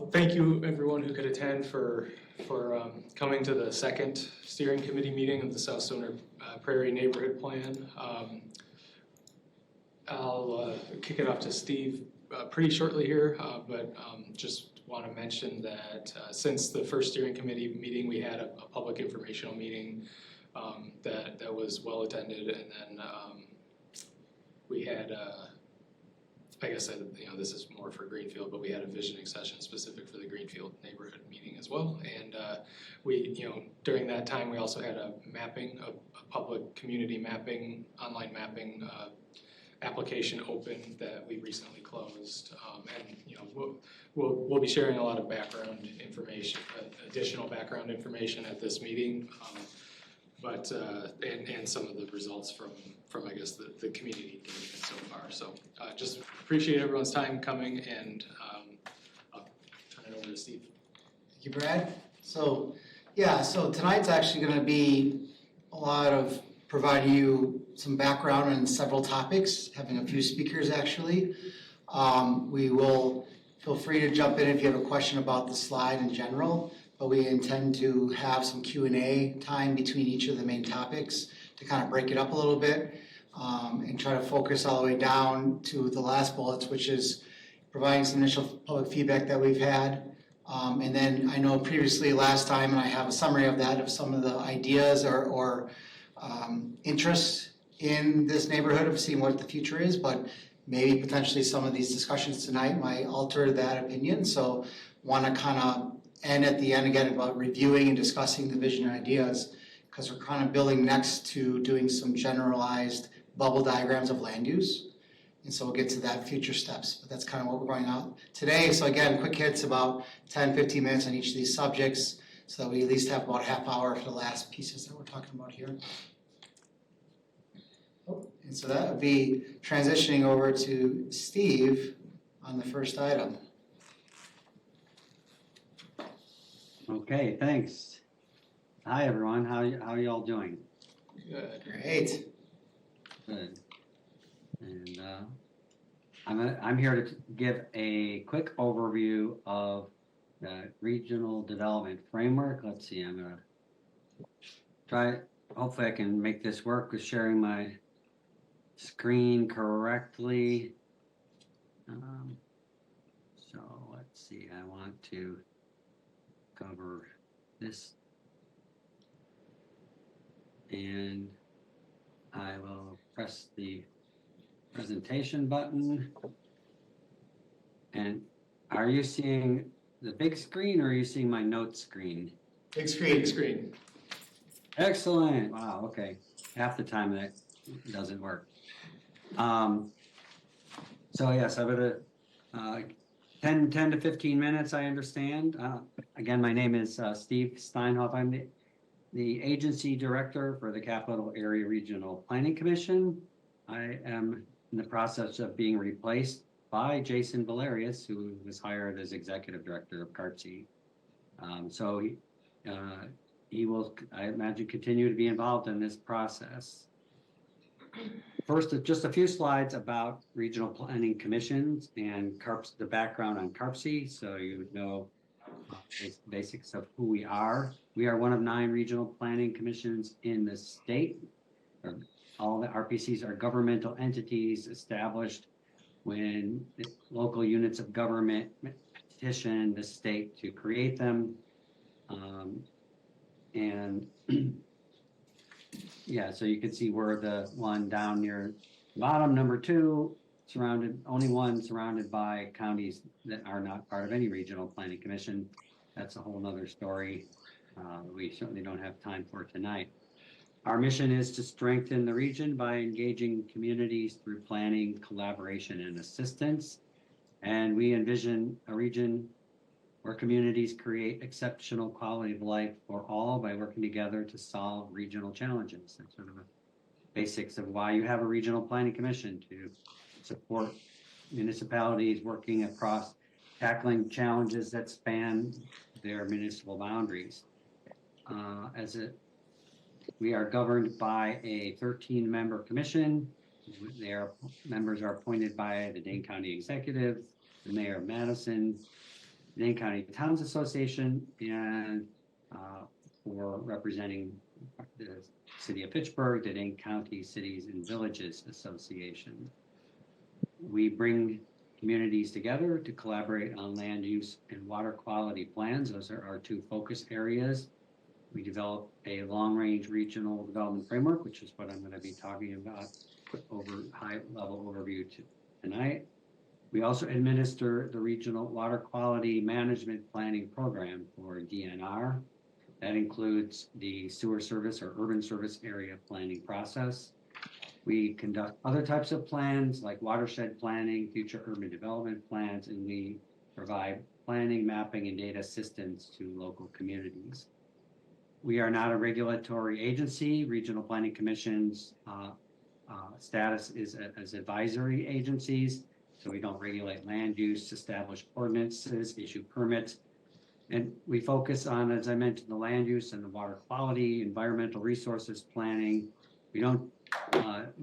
Well, thank you everyone who could attend for coming to the second steering committee meeting of the South Stoner Prairie Neighborhood Plan. I'll kick it off to Steve pretty shortly here, but just want to mention that since the first steering committee meeting, we had a public informational meeting that was well attended, and then we had I guess this is more for Greenfield, but we had a visioning session specific for the Greenfield neighborhood meeting as well. And we, during that time, we also had a mapping, a public community mapping, online mapping application open that we recently closed. And we'll be sharing a lot of background information, additional background information at this meeting. But and some of the results from I guess the community engagement so far. So just appreciate everyone's time coming, and I'll turn it over to Steve. Thank you, Brad. So tonight's actually going to be a lot of providing you some background on several topics, having a few speakers actually. We will feel free to jump in if you have a question about the slide in general. But we intend to have some Q&A time between each of the main topics to kind of break it up a little bit and try to focus all the way down to the last bullets, which is providing some initial public feedback that we've had. And then I know previously last time, and I have a summary of that, of some of the ideas or interests in this neighborhood of seeing what the future is, but maybe potentially some of these discussions tonight might alter that opinion. So want to kind of and at the end again about reviewing and discussing the vision and ideas, because we're kind of building next to doing some generalized bubble diagrams of land use. And so we'll get to that future steps, but that's kind of what we're going out today. So again, quick hits, about 10, 15 minutes on each of these subjects, so that we at least have about a half hour for the last pieces that we're talking about here. And so that would be transitioning over to Steve on the first item. Okay, thanks. Hi everyone, how y'all doing? Good. Great. Good. And I'm here to give a quick overview of the regional development framework. Let's see, I'm gonna try. Hopefully, I can make this work with sharing my screen correctly. So let's see. I want to cover this, and I will press the presentation button. And are you seeing the big screen, or are you seeing my notes screen? Big screen. Big screen. Excellent. Wow. Okay. Half the time that doesn't work. So yes, I'm gonna 10 to 15 minutes, I understand. Again, my name is Steve Steinhoff. I'm the agency director for the Capital Area Regional Planning Commission. I am in the process of being replaced by Jason Valerius, who was hired as executive director of CARTSI. So he will, I imagine, continue to be involved in this process. First, just a few slides about regional planning commissions and the background on CARPC, so you know basics of who we are. We are one of 9 regional planning commissions in the state. All the RPCs are governmental entities established when local units of government petition the state to create them. And yeah, so you can see we're the one down near the bottom, number 2, only one surrounded by counties that are not part of any regional planning commission. That's a whole nother story we certainly don't have time for tonight. Our mission is to strengthen the region by engaging communities through planning, collaboration, and assistance. And we envision a region where communities create exceptional quality of life for all by working together to solve regional challenges. That's sort of the basics of why you have a regional planning commission, to support municipalities working across tackling challenges that span their municipal boundaries. We are governed by a 13-member commission. Their members are appointed by the Dane County Executive, the Mayor of Madison, Dane County Towns Association, and for representing the City of Fitchburg, the Dane County Cities and Villages Association. We bring communities together to collaborate on land use and water quality plans. Those are our two focus areas. We develop a long-range regional development framework, which is what I'm going to be talking about over high-level overview tonight. We also administer the Regional Water Quality Management Planning Program, or DNR. That includes the sewer service or urban service area planning process. We conduct other types of plans like watershed planning, future urban development plans, and we provide planning, mapping, and data assistance to local communities. We are not a regulatory agency. Regional planning commissions status is as advisory agencies, so we don't regulate land use, establish ordinances, issue permits. And we focus on, as I mentioned, the land use and the water quality, environmental resources planning. We don't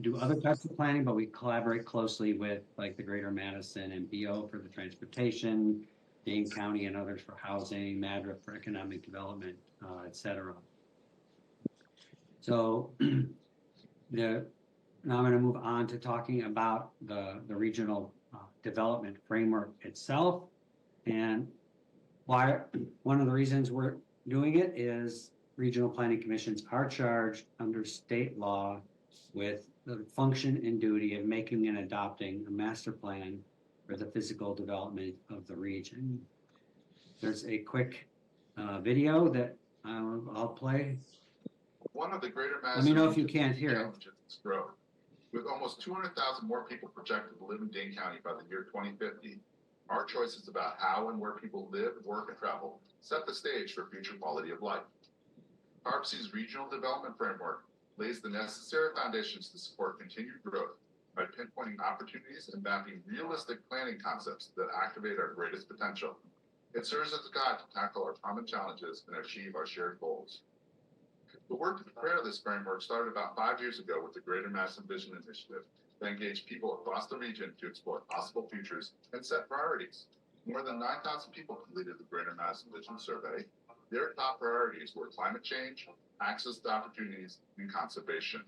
do other types of planning, but we collaborate closely with like the Greater Madison and BO for the transportation, Dane County and others for housing, MADRA for economic development, et cetera. So now I'm going to move on to talking about the regional development framework itself. And why one of the reasons we're doing it is regional planning commissions are charged under state law with the function and duty of making and adopting a master plan for the physical development of the region. There's a quick video that I'll play. One of the greater Madison. Let me know if you can't hear it. Is growth. With almost 200,000 more people projected to live in Dane County by the year 2050, our choices about how and where people live, work, and travel set the stage for future quality of life. RPC's regional development framework lays the necessary foundations to support continued growth by pinpointing opportunities and mapping realistic planning concepts that activate our greatest potential. It serves as a guide to tackle our common challenges and achieve our shared goals. The work to prepare this framework started about 5 years ago with the Greater Madison Vision Initiative that engaged people across the region to explore possible futures and set priorities. More than 9,000 people completed the Greater Madison Vision Survey. Their top priorities were climate change, access to opportunities, and conservation.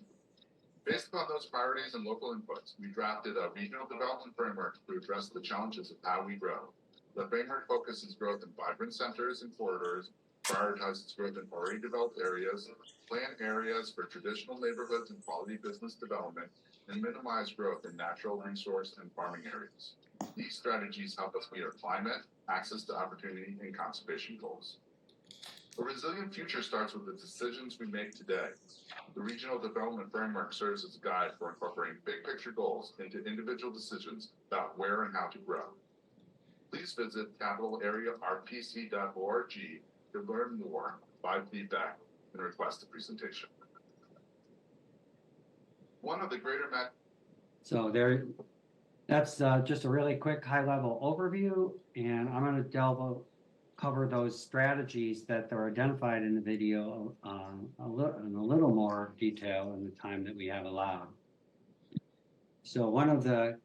Based upon those priorities and local inputs, we drafted a regional development framework to address the challenges of how we grow. The framework focuses growth in vibrant centers and corridors, prioritizes growth in already developed areas, plan areas for traditional neighborhoods and quality business development, and minimize growth in natural resource and farming areas. These strategies help us meet our climate, access to opportunity, and conservation goals. A resilient future starts with the decisions we make today. The regional development framework serves as a guide for incorporating big picture goals into individual decisions about where and how to grow. Please visit capitalarearpc.org to learn more, provide feedback, and request a presentation. One of the greater So that's just a really quick high-level overview, and I'm going to cover those strategies that are identified in the video in a little more detail in the time that we have allowed. So one of the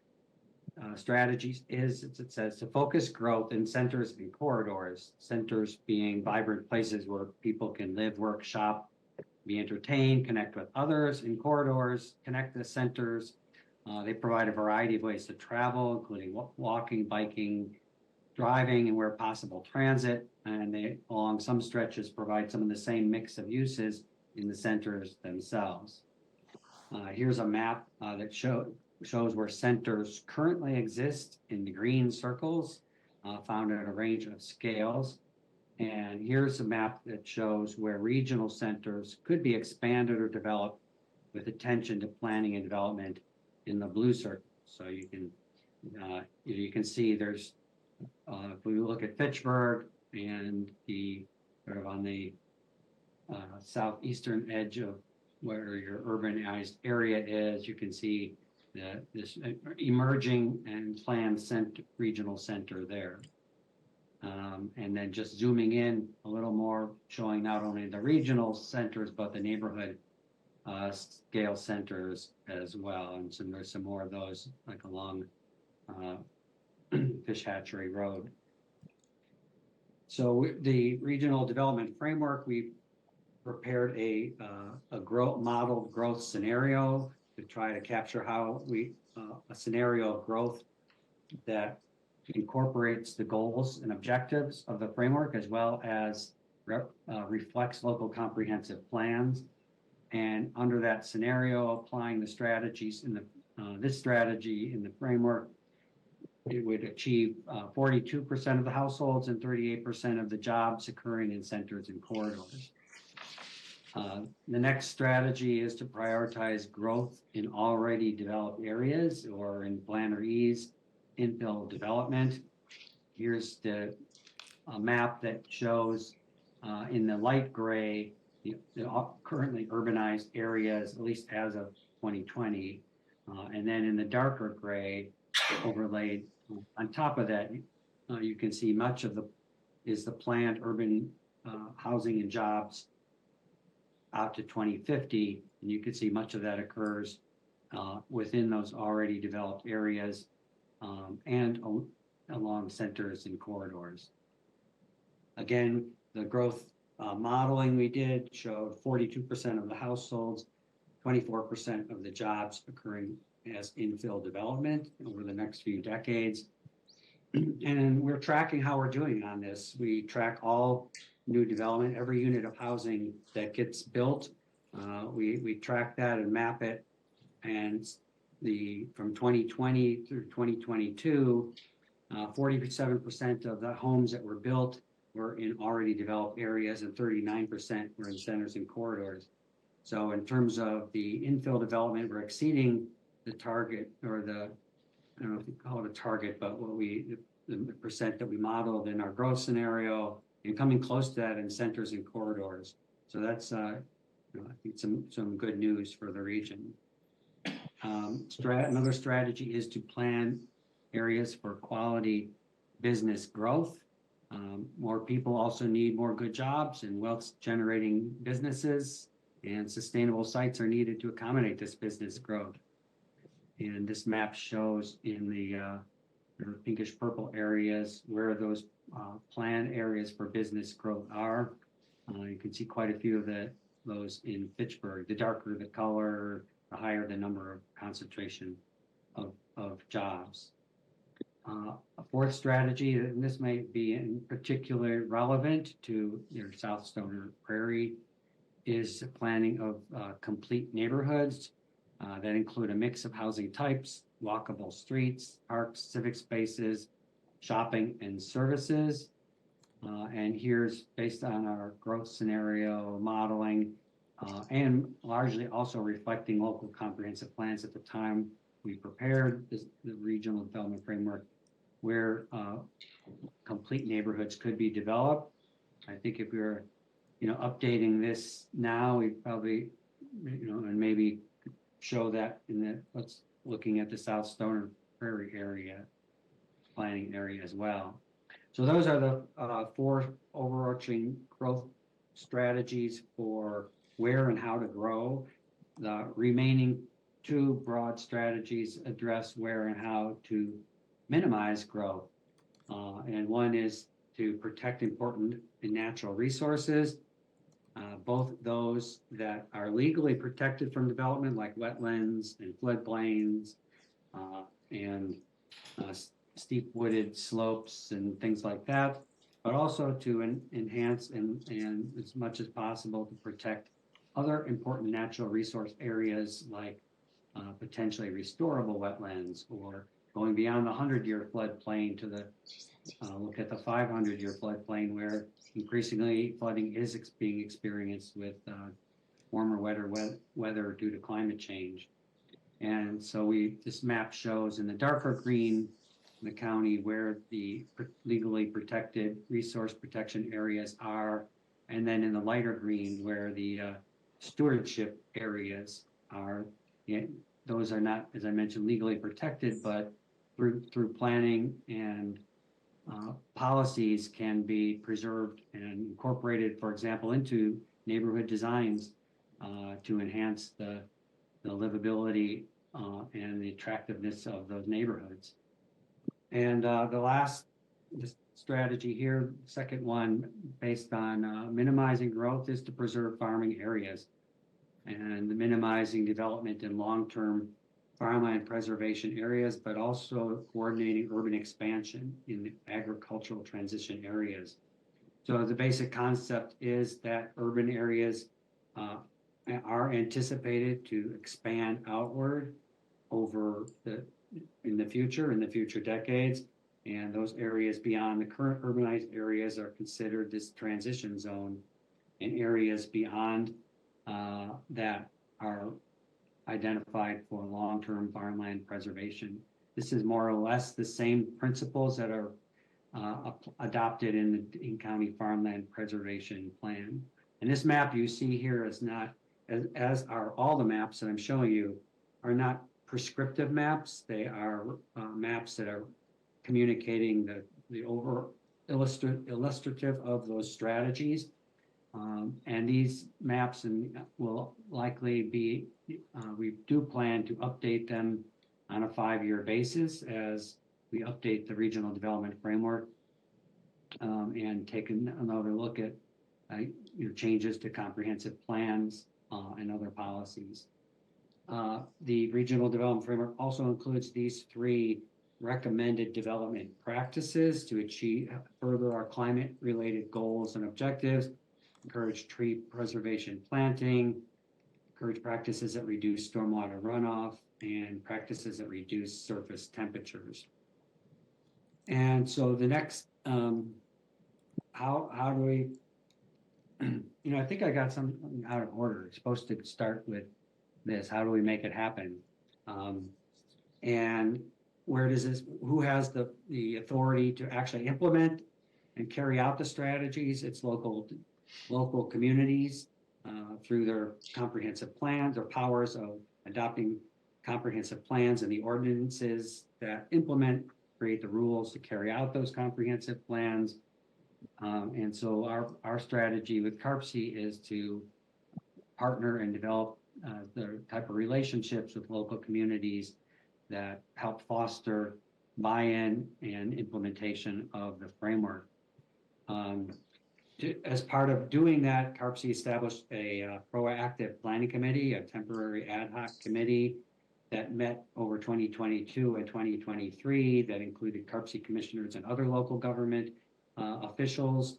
strategies is, it says, to focus growth in centers and corridors, centers being vibrant places where people can live, work, shop, be entertained, connect with others. In corridors, connect the centers. They provide a variety of ways to travel, including walking, biking, driving, and where possible, transit. And they, along some stretches, provide some of the same mix of uses in the centers themselves. Here's a map that shows where centers currently exist in the green circles, found at a range of scales. And here's a map that shows where regional centers could be expanded or developed with attention to planning and development in the blue circle. So you can see there's, if we look at Fitchburg and the sort of on the southeastern edge of where your urbanized area is, you can see this emerging and planned regional center there. And then just zooming in a little more, showing not only the regional centers, but the neighborhood scale centers as well. And so there's some more of those like along Fish Hatchery Road. So the regional development framework, we prepared a modeled growth scenario to try to capture how a scenario of growth that incorporates the goals and objectives of the framework as well as reflects local comprehensive plans. And under that scenario, applying the strategies in this strategy in the framework, it would achieve 42% of the households and 38% of the jobs occurring in centers and corridors. The next strategy is to prioritize growth in already developed areas or in plan or ease infill development. Here's the map that shows in the light gray the currently urbanized areas, at least as of 2020, and then in the darker gray overlaid on top of that, you can see much of the planned urban housing and jobs out to 2050, and you can see much of that occurs within those already developed areas and along centers and corridors. Again, the growth modeling we did showed 42% of the households, 24% of the jobs occurring as infill development over the next few decades. And we're tracking how we're doing on this. We track all new development, every unit of housing that gets built. We track that and map it. And from 2020 through 2022, 47% of the homes that were built were in already developed areas and 39% were in centers and corridors. So in terms of the infill development, we're exceeding the target, or I don't know if you call it a target, but the percent that we modeled in our growth scenario, and coming close to that in centers and corridors. So that's I think some good news for the region. Another strategy is to plan areas for quality business growth. More people also need more good jobs and wealth generating businesses, and sustainable sites are needed to accommodate this business growth. And this map shows in the pinkish purple areas where those planned areas for business growth are. You can see quite a few of those in Fitchburg. The darker the color, the higher the number of concentration of jobs. A fourth strategy, and this may be in particular relevant to your South Stoner Prairie, is planning of complete neighborhoods that include a mix of housing types, walkable streets, parks, civic spaces, shopping, and services. And here's based on our growth scenario modeling and largely also reflecting local comprehensive plans at the time we prepared the regional development framework, where complete neighborhoods could be developed. I think if we were, updating this now, we'd probably, and maybe show that looking at the South Stoner Prairie area, planning area as well. So those are the four overarching growth strategies for where and how to grow. The remaining two broad strategies address where and how to minimize growth. And one is to protect important and natural resources, both those that are legally protected from development, like wetlands and floodplains, and steep wooded slopes and things like that, but also to enhance and as much as possible to protect other important natural resource areas like potentially restorable wetlands, or going beyond the 100-year floodplain to look at the 500-year floodplain, where increasingly flooding is being experienced with warmer, wetter weather due to climate change. And so this map shows in the darker green in the county where the legally protected resource protection areas are, and then in the lighter green where the stewardship areas are. Those are not, as I mentioned, legally protected, but through planning and policies can be preserved and incorporated, for example, into neighborhood designs to enhance the livability and the attractiveness of those neighborhoods. And the last strategy here, second one, based on minimizing growth, is to preserve farming areas and minimizing development in long-term farmland preservation areas, but also coordinating urban expansion in agricultural transition areas. So the basic concept is that urban areas are anticipated to expand outward in the future decades. And those areas beyond the current urbanized areas are considered this transition zone, and areas beyond that are identified for long-term farmland preservation. This is more or less the same principles that are adopted in the Dane County Farmland Preservation Plan. And this map you see here is not, as are all the maps that I'm showing you, are not prescriptive maps. They are maps that are communicating the over illustrative of those strategies. And these maps will likely be, we do plan to update them on a 5-year basis as we update the regional development framework and take another look at changes to comprehensive plans and other policies. The regional development framework also includes these 3 recommended development practices to achieve further our climate-related goals and objectives, encourage tree preservation planting, encourage practices that reduce stormwater runoff, and practices that reduce surface temperatures. And so the next, how do we, I think I got something out of order. It's supposed to start with this. How do we make it happen? And where does this, who has the authority to actually implement and carry out the strategies? It's local communities through their comprehensive plans or powers of adopting comprehensive plans, and the ordinances that implement create the rules to carry out those comprehensive plans. And so our strategy with CARPC is to partner and develop the type of relationships with local communities that help foster buy-in and implementation of the framework. As part of doing that, CARPC established a proactive planning committee, a temporary ad hoc committee that met over 2022 and 2023 that included CARPC commissioners and other local government officials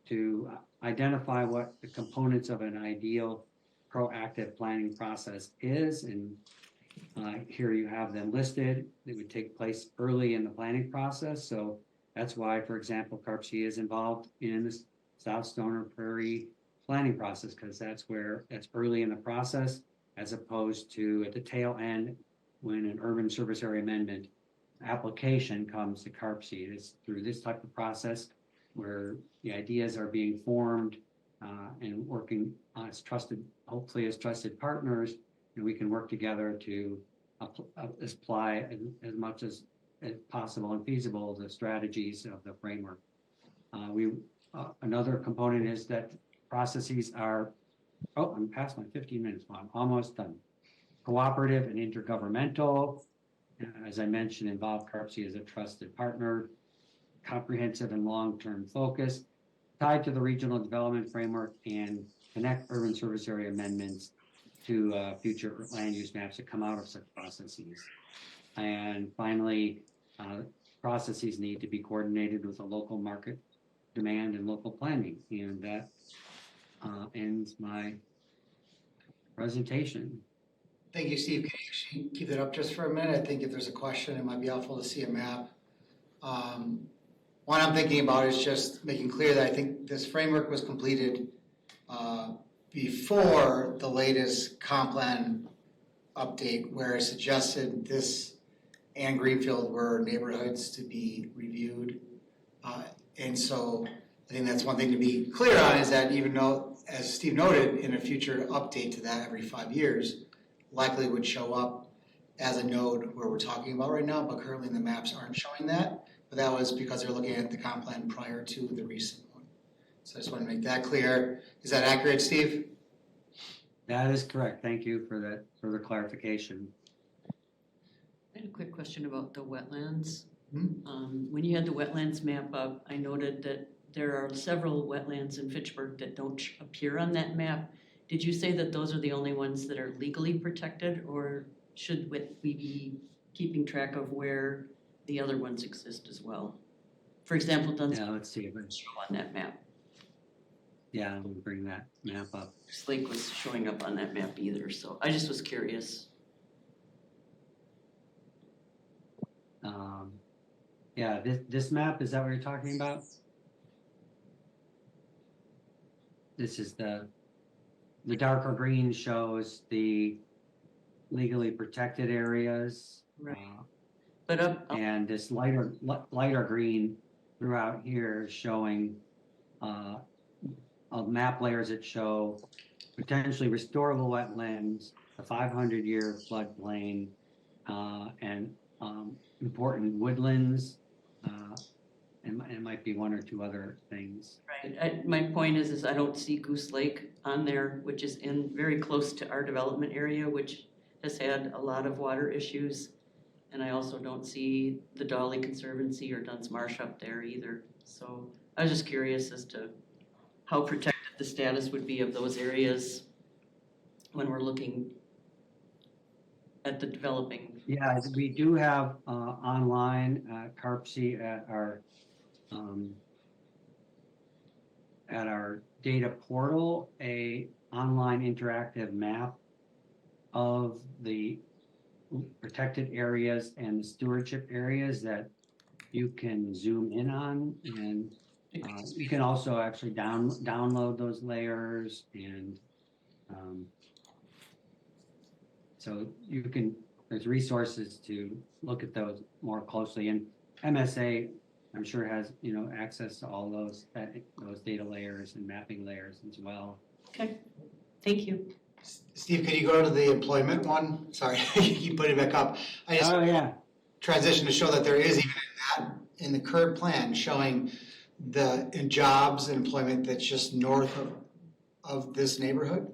to identify what the components of an ideal proactive planning process is. And here you have them listed. It would take place early in the planning process. So that's why, for example, CARPC is involved in this South Stoner Prairie planning process, because that's early in the process, as opposed to at the tail end when an urban service area amendment application comes to CARPC. It is through this type of process where the ideas are being formed and working as trusted, hopefully as trusted partners, and we can work together to apply as much as possible and feasible the strategies of the framework. Another component is that processes are, I'm past my 15 minutes, well, I'm almost done. Cooperative and intergovernmental, as I mentioned, involve CARPC as a trusted partner, comprehensive and long-term focus, tied to the regional development framework, and connect urban service area amendments to future land use maps that come out of such processes. And finally, processes need to be coordinated with a local market demand and local planning. And that ends my presentation. Thank you, Steve. Can you actually keep that up just for a minute? I think if there's a question, it might be helpful to see a map. What I'm thinking about is just making clear that I think this framework was completed before the latest comp plan update, where it suggested this and Greenfield were neighborhoods to be reviewed. And so I think that's one thing to be clear on, is that even though, as Steve noted, in a future update to that every 5 years, likely would show up as a node where we're talking about right now, but currently the maps aren't showing that. But that was because they're looking at the comp plan prior to the recent one. So I just want to make that clear. Is that accurate, Steve? That is correct. Thank you for the clarification. I had a quick question about the wetlands. When you had the wetlands map up, I noted that there are several wetlands in Fitchburg that don't appear on that map. Did you say that those are the only ones that are legally protected, or should we be keeping track of where the other ones exist as well? For example, Dunsmore Yeah, let's see if it's, show on that map. yeah, we'll bring that map up. Lake was showing up on that map either, so I just was curious. Yeah, this map, is that what you're talking about? This is the darker green shows the legally protected areas. Right. But up, And this lighter green throughout here is showing map layers that show potentially restorable wetlands, the 500-year floodplain, and important woodlands, and it might be one or two other things. right, my point is I don't see Goose Lake on there, which is very close to our development area, which has had a lot of water issues. And I also don't see the Dolly Conservancy or Dunn's Marsh up there either. So I was just curious as to how protected the status would be of those areas when we're looking at the developing. Yeah, we do have online CARPC at our data portal, a online interactive map of the protected areas and the stewardship areas that you can zoom in on, and you can also actually download those layers, and so you can, there's resources to look at those more closely, and MSA I'm sure has, access to all those data layers and mapping layers as well. Okay, thank you. Steve, can you go to the employment one? Sorry, you keep putting it back up. I just Oh, yeah. transition to show that there is even in the current plan showing in jobs and employment that's just north of this neighborhood.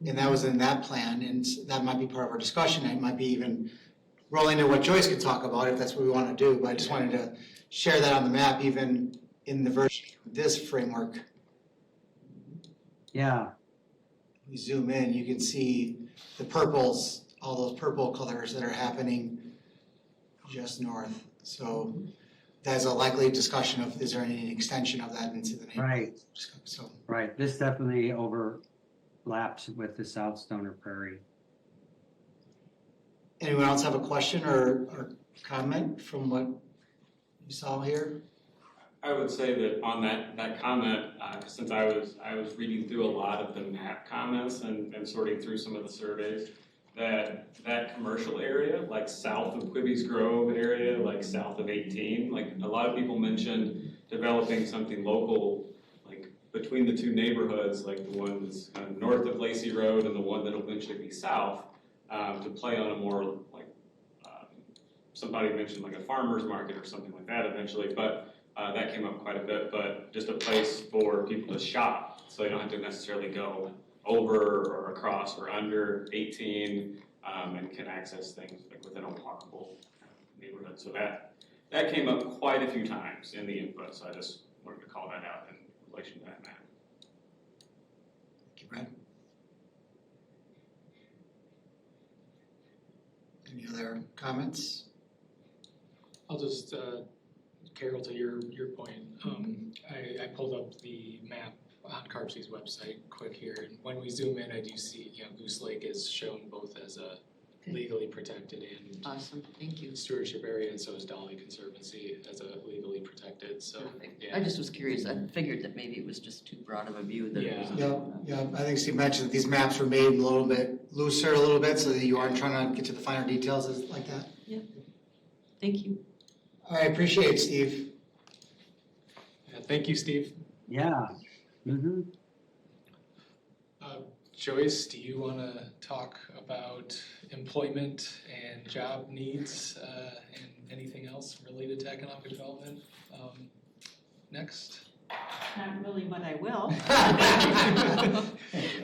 And that was in that plan, and that might be part of our discussion. It might be even rolling into what Joyce could talk about if that's what we want to do. But I just wanted to share that on the map, even in the version of this framework. Yeah, We zoom in, you can see the purples, all those purple colors that are happening just north. So that's a likely discussion of, is there any extension of that into the neighborhood? right, So, right. This definitely overlaps with the South Stoner Prairie. anyone else have a question or comment from what you saw here? I would say that on that comment, since I was reading through a lot of the map comments and sorting through some of the surveys, that commercial area, like south of Quibby's Grove area, like south of 18, like a lot of people mentioned developing something local, like between the two neighborhoods, like the one that's kind of north of Lacey Road and the one that'll eventually be south, to play on a more like, somebody mentioned like a farmer's market or something like that eventually, but that came up quite a bit, but just a place for people to shop, so they don't have to necessarily go over or across or under 18, and can access things like within a walkable neighborhood. So that came up quite a few times in the input, so I just wanted to call that out in relation to that map. Thank you, Brad. Any other comments? I'll just, Carol, to your point, I pulled up the map on CARPC's website quick here, and when we zoom in, I do see, Goose Lake is shown both as a legally protected and Awesome, thank you. stewardship area, and so is Dolly Conservancy as a legally protected, so, Perfect. yeah. I just was curious. I figured that maybe it was just too broad of a view that it was. Yeah, I think Steve mentioned that these maps were made a little bit looser a little bit so that you aren't trying to get to the finer details like that. Thank you. I appreciate it, Steve. Yeah, thank you, Steve. Yeah. Mm-hmm. Joyce, do you want to talk about employment and job needs and anything else related to economic development next? Not really, but I will.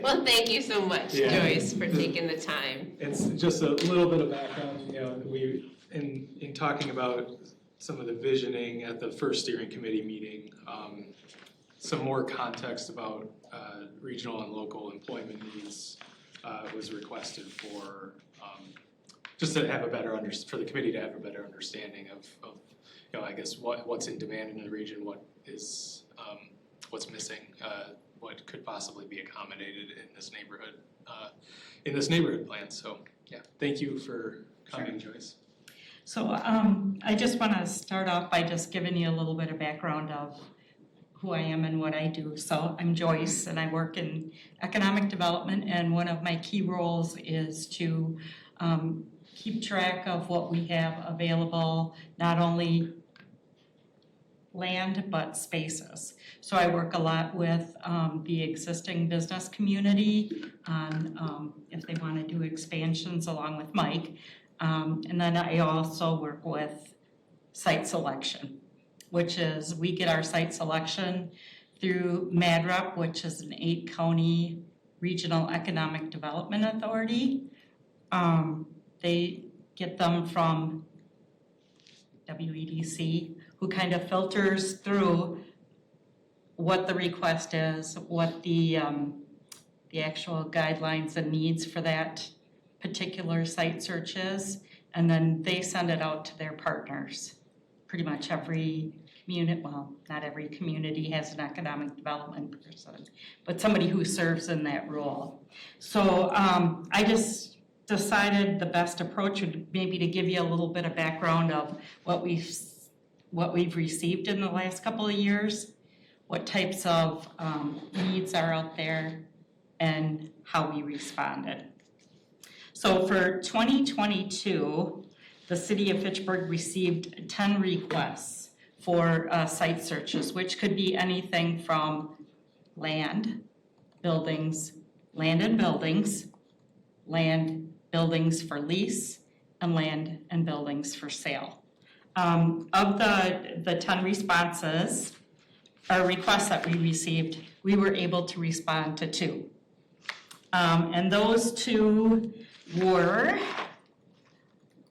Well, thank you so much, Yeah. Joyce, for taking the time. It's just a little bit of background, we in talking about some of the visioning at the first steering committee meeting. Some more context about regional and local employment needs was requested for just to have a better for the committee to have a better understanding of you know, I guess what's in demand in the region, what is what's missing, what could possibly be accommodated in this neighborhood plan. So yeah, thank you for coming, Joyce. So I just want to start off by just giving you a little bit of background of who I am and what I do. So I'm Joyce and I work in economic development, and one of my key roles is to keep track of what we have available, not only land but spaces. So I work a lot with the existing business community on if they want to do expansions along with Mike. And then I also work with site selection, which is we get our site selection through MADREP, which is an 8-county regional economic development authority. They get them from WEDC, who kind of filters through what the request is, what the actual guidelines and needs for that particular site search is, and then they send it out to their partners. Pretty much every community, well, not every community has an economic development person, but somebody who serves in that role. So I just decided the best approach would maybe to give you a little bit of background of what we've received in the last couple of years, what types of needs are out there, and how we responded. So for 2022, the city of Fitchburg received 10 requests for site searches, which could be anything from land, buildings, land and buildings, land, buildings for lease, and land and buildings for sale. Of the 10 responses, or requests that we received, we were able to respond to 2. And those 2 were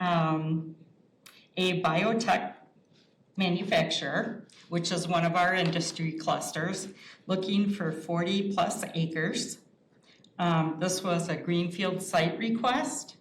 a biotech manufacturer, which is one of our industry clusters, looking for 40 plus acres. This was a greenfield site request.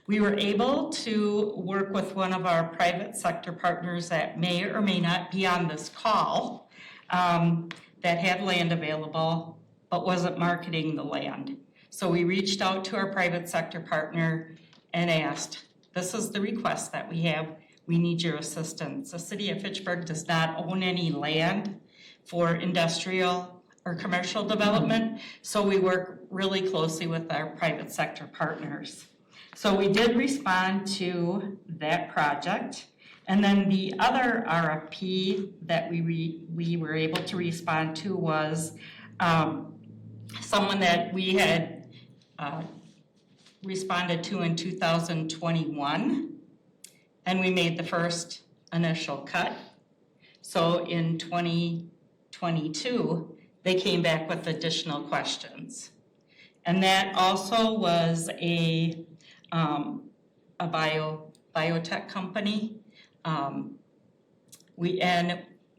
We were able to work with one of our private sector partners that may or may not be on this call, that had land available but wasn't marketing the land. So we reached out to our private sector partner and asked, this is the request that we have, we need your assistance. The city of Fitchburg does not own any land for industrial or commercial development, so we work really closely with our private sector partners. So we did respond to that project, and then the other RFP that we were able to respond to was someone that we had responded to in 2021, and we made the first initial cut. So in 2022, they came back with additional questions. And that also was a biotech company. And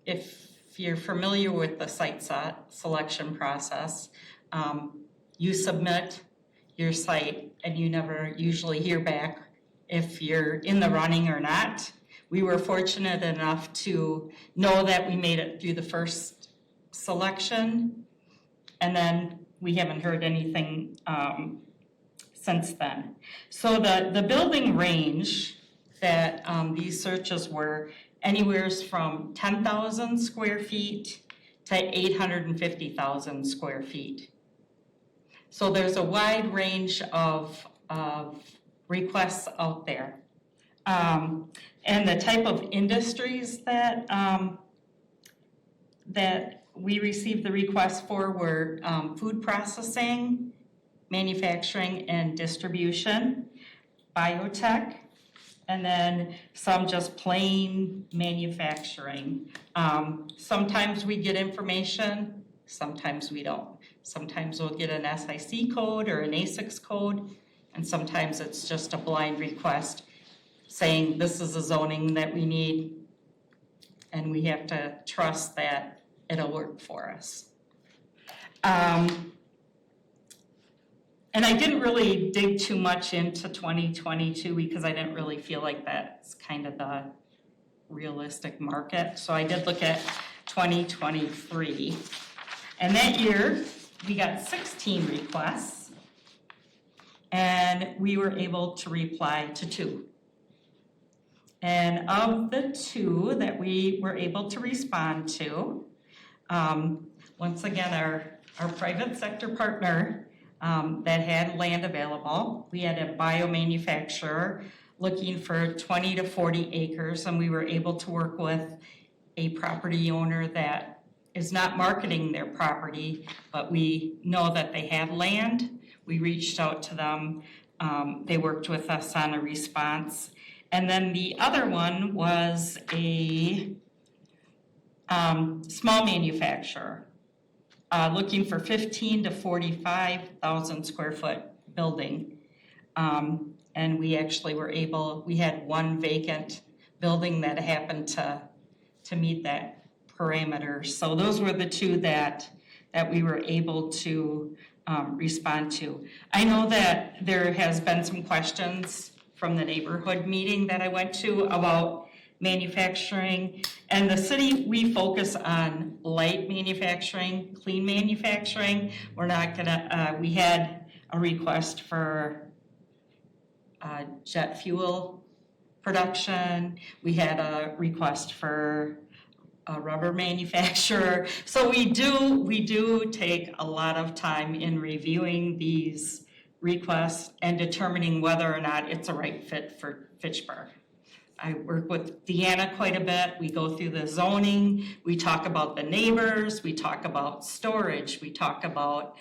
if you're familiar with the site selection process, you submit your site and you never usually hear back if you're in the running or not. We were fortunate enough to know that we made it through the first selection, and then we haven't heard anything since then. So the building range that these searches were anywhere from 10,000 square feet to 850,000 square feet. So there's a wide range of requests out there. And the type of industries that we received the requests for were food processing, manufacturing and distribution, biotech, and then some just plain manufacturing. Sometimes we get information, sometimes we don't. Sometimes we'll get an SIC code or an ASICS code, and sometimes it's just a blind request. saying this is the zoning that we need, and we have to trust that it'll work for us. And I didn't really dig too much into 2022 because I didn't really feel like that's kind of the realistic market. So I did look at 2023. And that year, we got 16 requests, and we were able to reply to 2. And of the 2 that we were able to respond to, once again, our private sector partner that had land available, we had a biomanufacturer looking for 20 to 40 acres, and we were able to work with a property owner that is not marketing their property, but we know that they have land. We reached out to them. They worked with us on a response. And then the other one was a small manufacturer looking for 15 to 45,000 square foot building. And we actually were able, we had one vacant building that happened to meet that parameter. So those were the 2 that we were able to respond to. I know that there has been some questions from the neighborhood meeting that I went to about manufacturing. And the city, we focus on light manufacturing, clean manufacturing. We're not gonna, we had a request for jet fuel production. We had a request for a rubber manufacturer. So we do take a lot of time in reviewing these requests and determining whether or not it's a right fit for Fitchburg. I work with Deanna quite a bit. We go through the zoning, we talk about the neighbors, we talk about storage, we talk about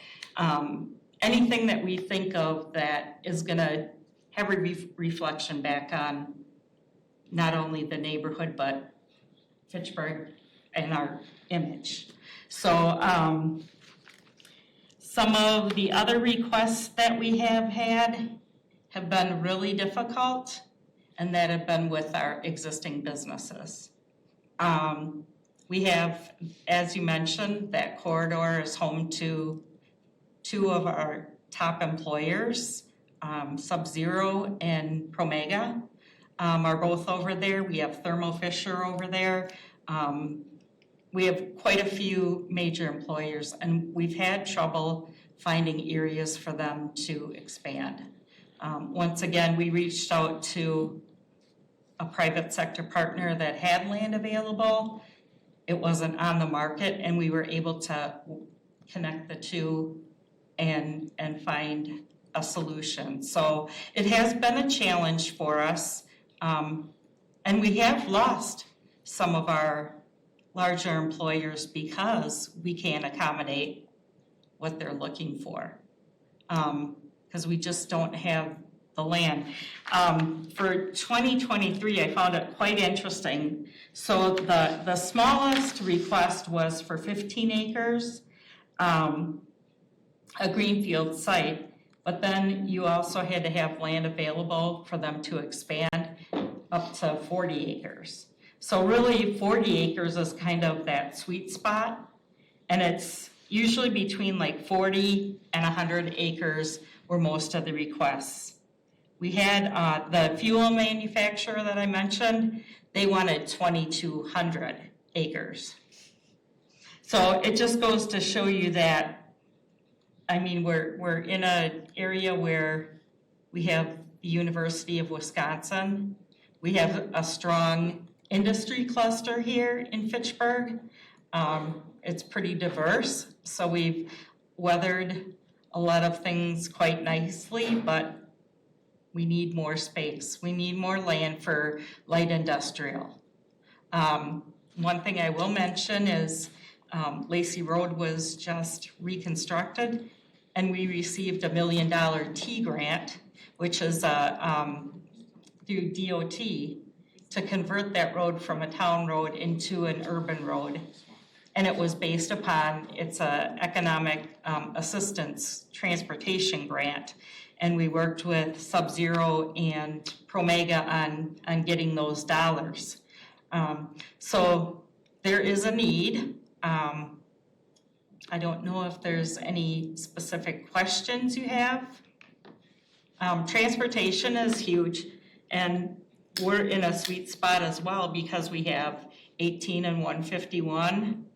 anything that we think of that is gonna have a reflection back on not only the neighborhood, but Fitchburg and our image. So some of the other requests that we have had have been really difficult, and that have been with our existing businesses. We have, as you mentioned, that corridor is home to 2 of our top employers, Sub-Zero and Promega are both over there. We have Thermo Fisher over there. We have quite a few major employers, and we've had trouble finding areas for them to expand. Once again, we reached out to a private sector partner that had land available. It wasn't on the market, and we were able to connect the 2 and find a solution. So it has been a challenge for us, and we have lost some of our larger employers because we can't accommodate what they're looking for, because we just don't have the land. For 2023, I found it quite interesting. So the smallest request was for 15 acres, a greenfield site, but then you also had to have land available for them to expand up to 40 acres. So really 40 acres is kind of that sweet spot, and it's usually between like 40 and 100 acres were most of the requests. We had the fuel manufacturer that I mentioned, they wanted 2,200 acres. So it just goes to show you that, I mean, we're in an area where we have the University of Wisconsin. We have a strong industry cluster here in Fitchburg. It's pretty diverse, so we've weathered a lot of things quite nicely, but we need more space. We need more land for light industrial. One thing I will mention is Lacey Road was just reconstructed, and we received $1 million T grant, which is through DOT, to convert that road from a town road into an urban road. And it was based upon, it's a economic assistance transportation grant. And we worked with Sub-Zero and Promega on getting those dollars. So there is a need. I don't know if there's any specific questions you have. Transportation is huge, and we're in a sweet spot as well because we have 18 and 151,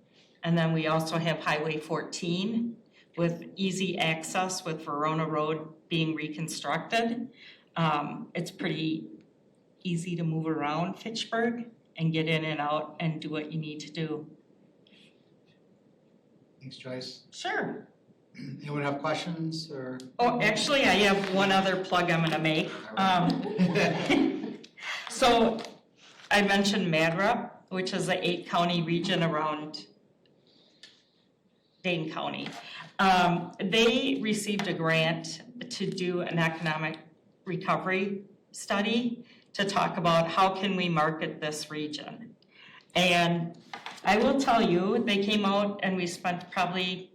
and then we also have Highway 14 with easy access with Verona Road being reconstructed. It's pretty easy to move around Fitchburg and get in and out and do what you need to do. Thanks, Joyce. Sure. Anyone have questions or? Oh, actually, I have one other plug I'm gonna make. So I mentioned MADRA, which is the 8-county region around Dane County. They received a grant to do an economic recovery study to talk about how can we market this region. And I will tell you, they came out and we spent probably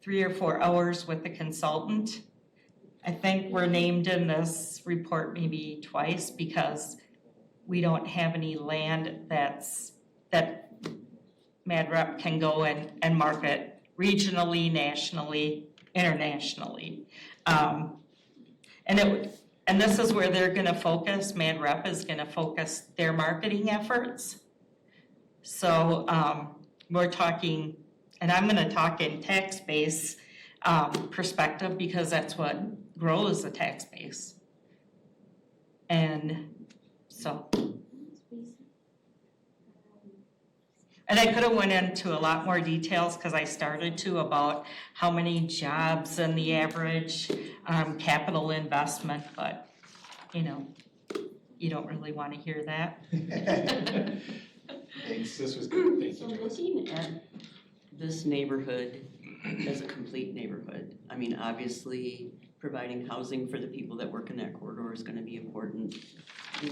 3 or 4 hours with the consultant. I think we're named in this report maybe twice because we don't have any land that MadRep can go and market regionally, nationally, internationally. And this is where they're gonna focus, MadRep is gonna focus their marketing efforts. So we're talking, and I'm gonna talk in tax base perspective because that's what grows the tax base. And so. And I could have went into a lot more details because I started to about how many jobs and the average capital investment, but you know, you don't really want to hear that. Thanks, this was good, thank So you, Joyce. looking at this neighborhood as a complete neighborhood, I mean, obviously, providing housing for the people that work in that corridor is gonna be important.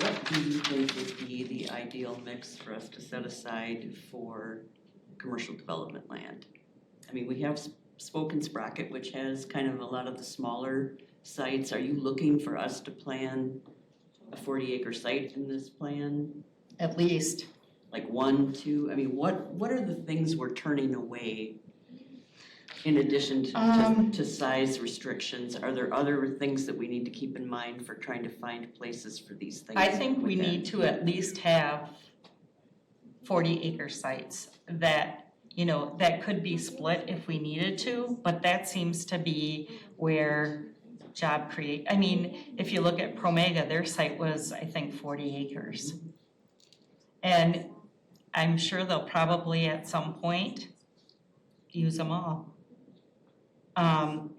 What do you think would be the ideal mix for us to set aside for commercial development land? I mean, we have Spoken Sprocket, which has kind of a lot of the smaller sites. Are you looking for us to plan a 40-acre site in this plan? At least. Like 1, 2, I mean, what are the things we're turning away in addition to size restrictions? Are there other things that we need to keep in mind for trying to find places for these things? I think we within? need to at least have 40-acre sites that, you know, that could be split if we needed to, but that seems to be where job create, I mean, if you look at Promega, their site was, I think, 40 acres. And I'm sure they'll probably at some point use them all. I'm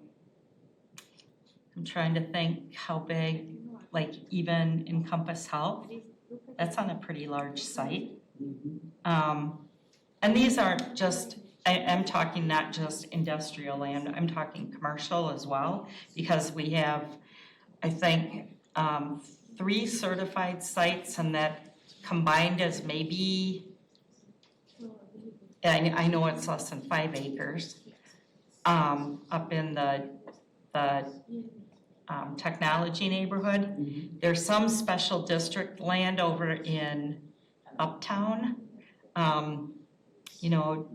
trying to think how big, like even Encompass Health, that's on a pretty large site. And these aren't just, I'm talking not just industrial land, I'm talking commercial as well, because we have, I think, 3 certified sites and that combined as maybe, I know it's less than 5 acres, up in the technology neighborhood. There's some special district land over in Uptown. You know,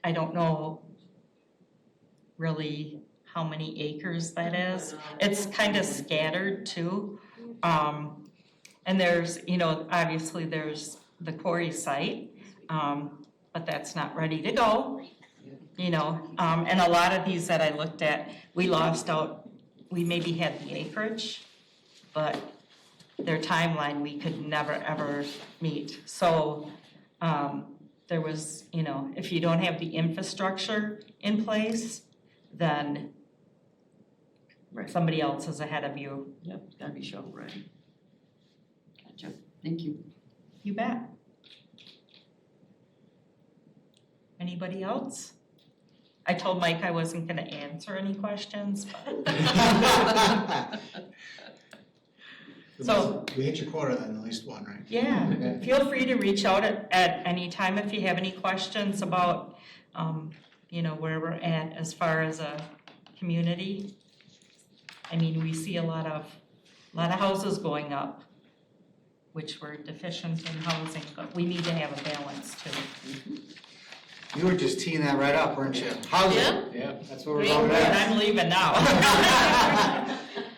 I don't know really how many acres that is. It's kind of scattered too. And there's, you know, obviously there's the quarry site, but that's not ready to go, you know. And a lot of these that I looked at, we lost out, we maybe had the acreage, but their timeline we could never ever meet. So there was, you know, if you don't have the infrastructure in place, then somebody else is ahead of you. Yep, gotta be shovel ready. Gotcha, thank you. You bet. Anybody else? I told Mike I wasn't gonna answer any questions, but. So- We hit your quota then, at least one, right? Yeah, feel free to reach out at any time if you have any questions about, where we're at as far as a community. I mean, we see a lot of houses going up, which we're deficient in housing, but we need to have a balance too. You were just teeing that right up, weren't you? Housing. Yeah. Yeah. That's what we're Great. going And at. I'm leaving now.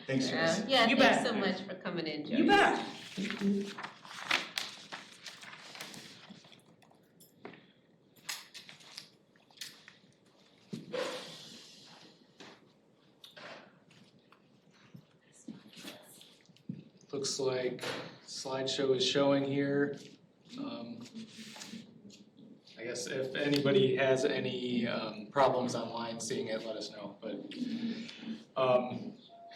Thanks, Joyce. Yeah, You thanks bet. so much for coming in, Joyce. You bet. Looks like slideshow is showing here. I guess if anybody has any problems online seeing it, let us know, but.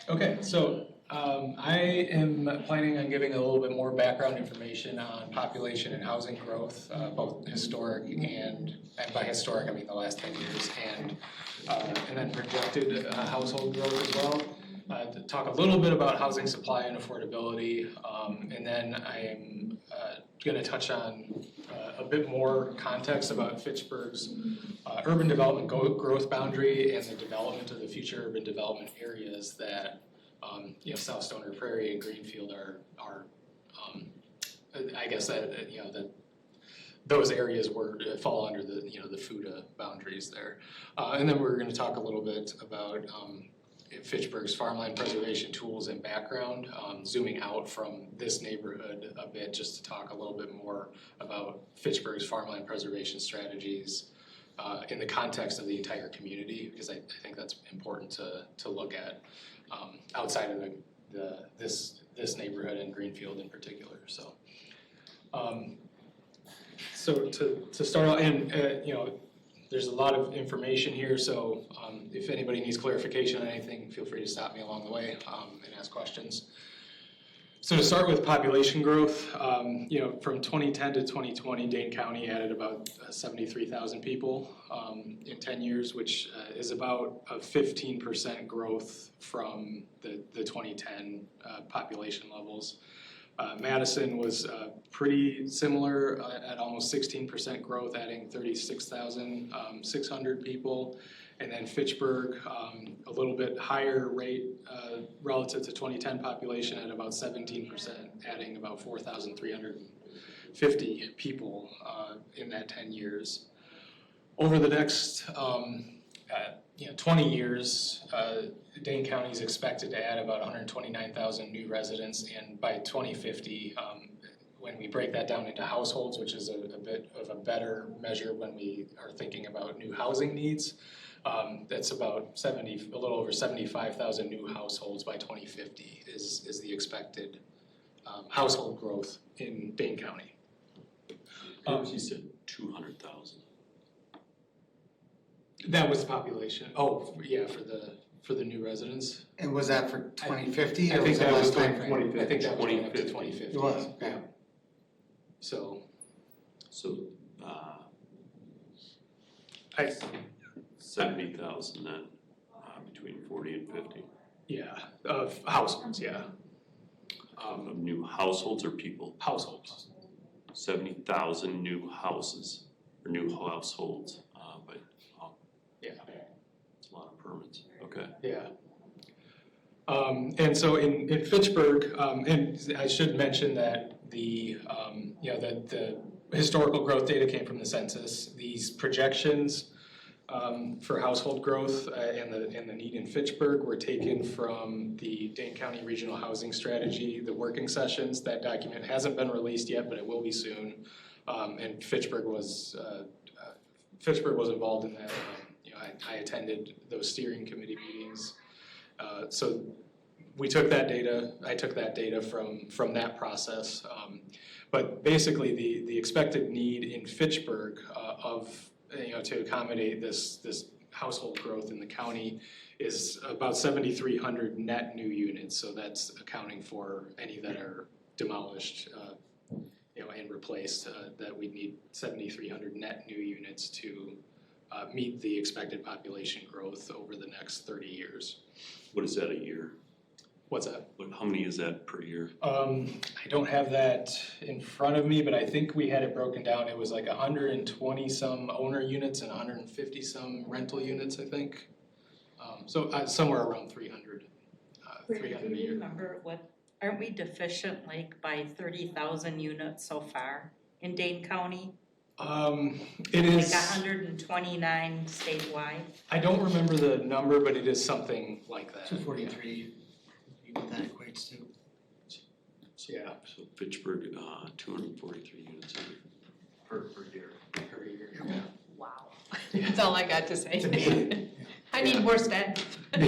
Okay, so I am planning on giving a little bit more background information on population and housing growth, both historic and by historic, I mean the last 10 years, and then projected household growth as well. To talk a little bit about housing supply and affordability, and then I am gonna touch on a bit more context about Fitchburg's urban development growth boundary and the development of the future urban development areas that South Stoner, Prairie, and Greenfield are I guess that those areas fall under the FUDA boundaries there. And then we're gonna talk a little bit about Fitchburg's farmland preservation tools and background, zooming out from this neighborhood a bit, just to talk a little bit more about Fitchburg's farmland preservation strategies in the context of the entire community, because I think that's important to look at outside of this neighborhood and Greenfield in particular. So, to start out, and there's a lot of information here, so if anybody needs clarification on anything, feel free to stop me along the way and ask questions. So to start with population growth, from 2010 to 2020, Dane County added about 73,000 people in 10 years, which is about a 15% growth from the 2010 population levels. Madison was pretty similar at almost 16% growth, adding 36,600 people. And then Fitchburg, a little bit higher rate relative to 2010 population at about 17%, adding about 4,350 people in that 10 years. Over the next 20 years, Dane County is expected to add about 129,000 new residents, and by 2050, when we break that down into households, which is a bit of a better measure when we are thinking about new housing needs, that's about a little over 75,000 new households by 2050 is the expected household growth in Dane County. You said 200,000. That was the population. Oh, yeah, for the new residents. And was that for 2050 I or think was that that was last time frame? 2050. I think that was going up to 2050. 2050. It was, okay. Yeah. So, So, I, 70,000 then, between 40 and 50. yeah, of households, yeah. Of new households or people? Households. 70,000 new houses, or new households, but, Yeah. it's a lot of permits, okay. Yeah. And so in Fitchburg, and I should mention that the historical growth data came from the census. These projections for household growth and the need in Fitchburg were taken from the Dane County Regional Housing Strategy, the working sessions. That document hasn't been released yet, but it will be soon. And Fitchburg was involved in that. I attended those steering committee meetings. So we took that data, I took that data from that process. But basically the expected need in Fitchburg to accommodate this household growth in the county is about 7,300 net new units. So that's accounting for any that are demolished and replaced, that we need 7,300 net new units to meet the expected population growth over the next 30 years. What is that, a year? What's that? How many is that per year? I don't have that in front of me, but I think we had it broken down. It was like 120 some owner units and 150 some rental units, I think. So somewhere around 300, 300 a year. Remember what, aren't we deficient like by 30,000 units so far in Dane County? It Like is, 129 statewide? I don't remember the number, but it is something like that. 243, you know what that equates to. Yeah, So Fitchburg, 243 units a year. per year. Per year. Wow. That's all I got to say. To me, I need more staff. And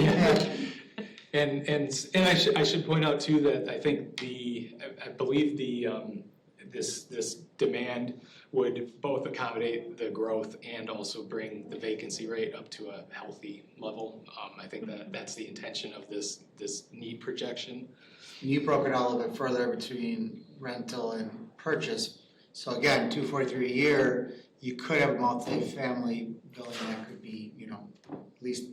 I should point out too that I think I believe this demand would both accommodate the growth and also bring the vacancy rate up to a healthy level. I think that's the intention of this need projection. You broke it out a little bit further between rental and purchase. So again, 243 a year, you could have a multi-family building that could be, you know, at least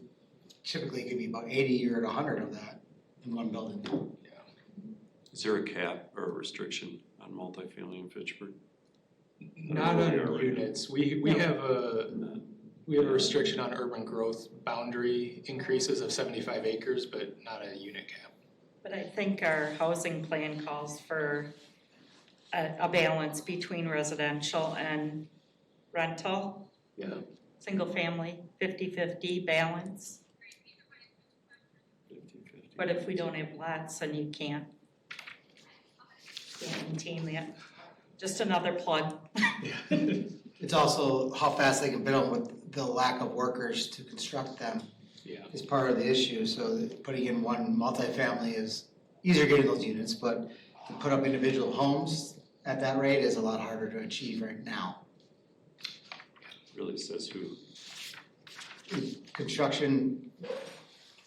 typically it could be about 80 or 100 of that in one building. Is there a cap or a restriction on multifamily in Fitchburg? Not on units. We have a restriction on urban growth boundary increases of 75 acres, but not a unit cap. But I think our housing plan calls for a balance between residential and rental. Yeah. Single family, 50-50 balance. 50-50. But if we don't have lots, then you can't maintain that. Just another plug. It's also how fast they can build them with the lack of workers to construct them Yeah. is part of the issue. So that putting in one multifamily is easier getting those units, but to put up individual homes at that rate is a lot harder to achieve right now. Really says who. Construction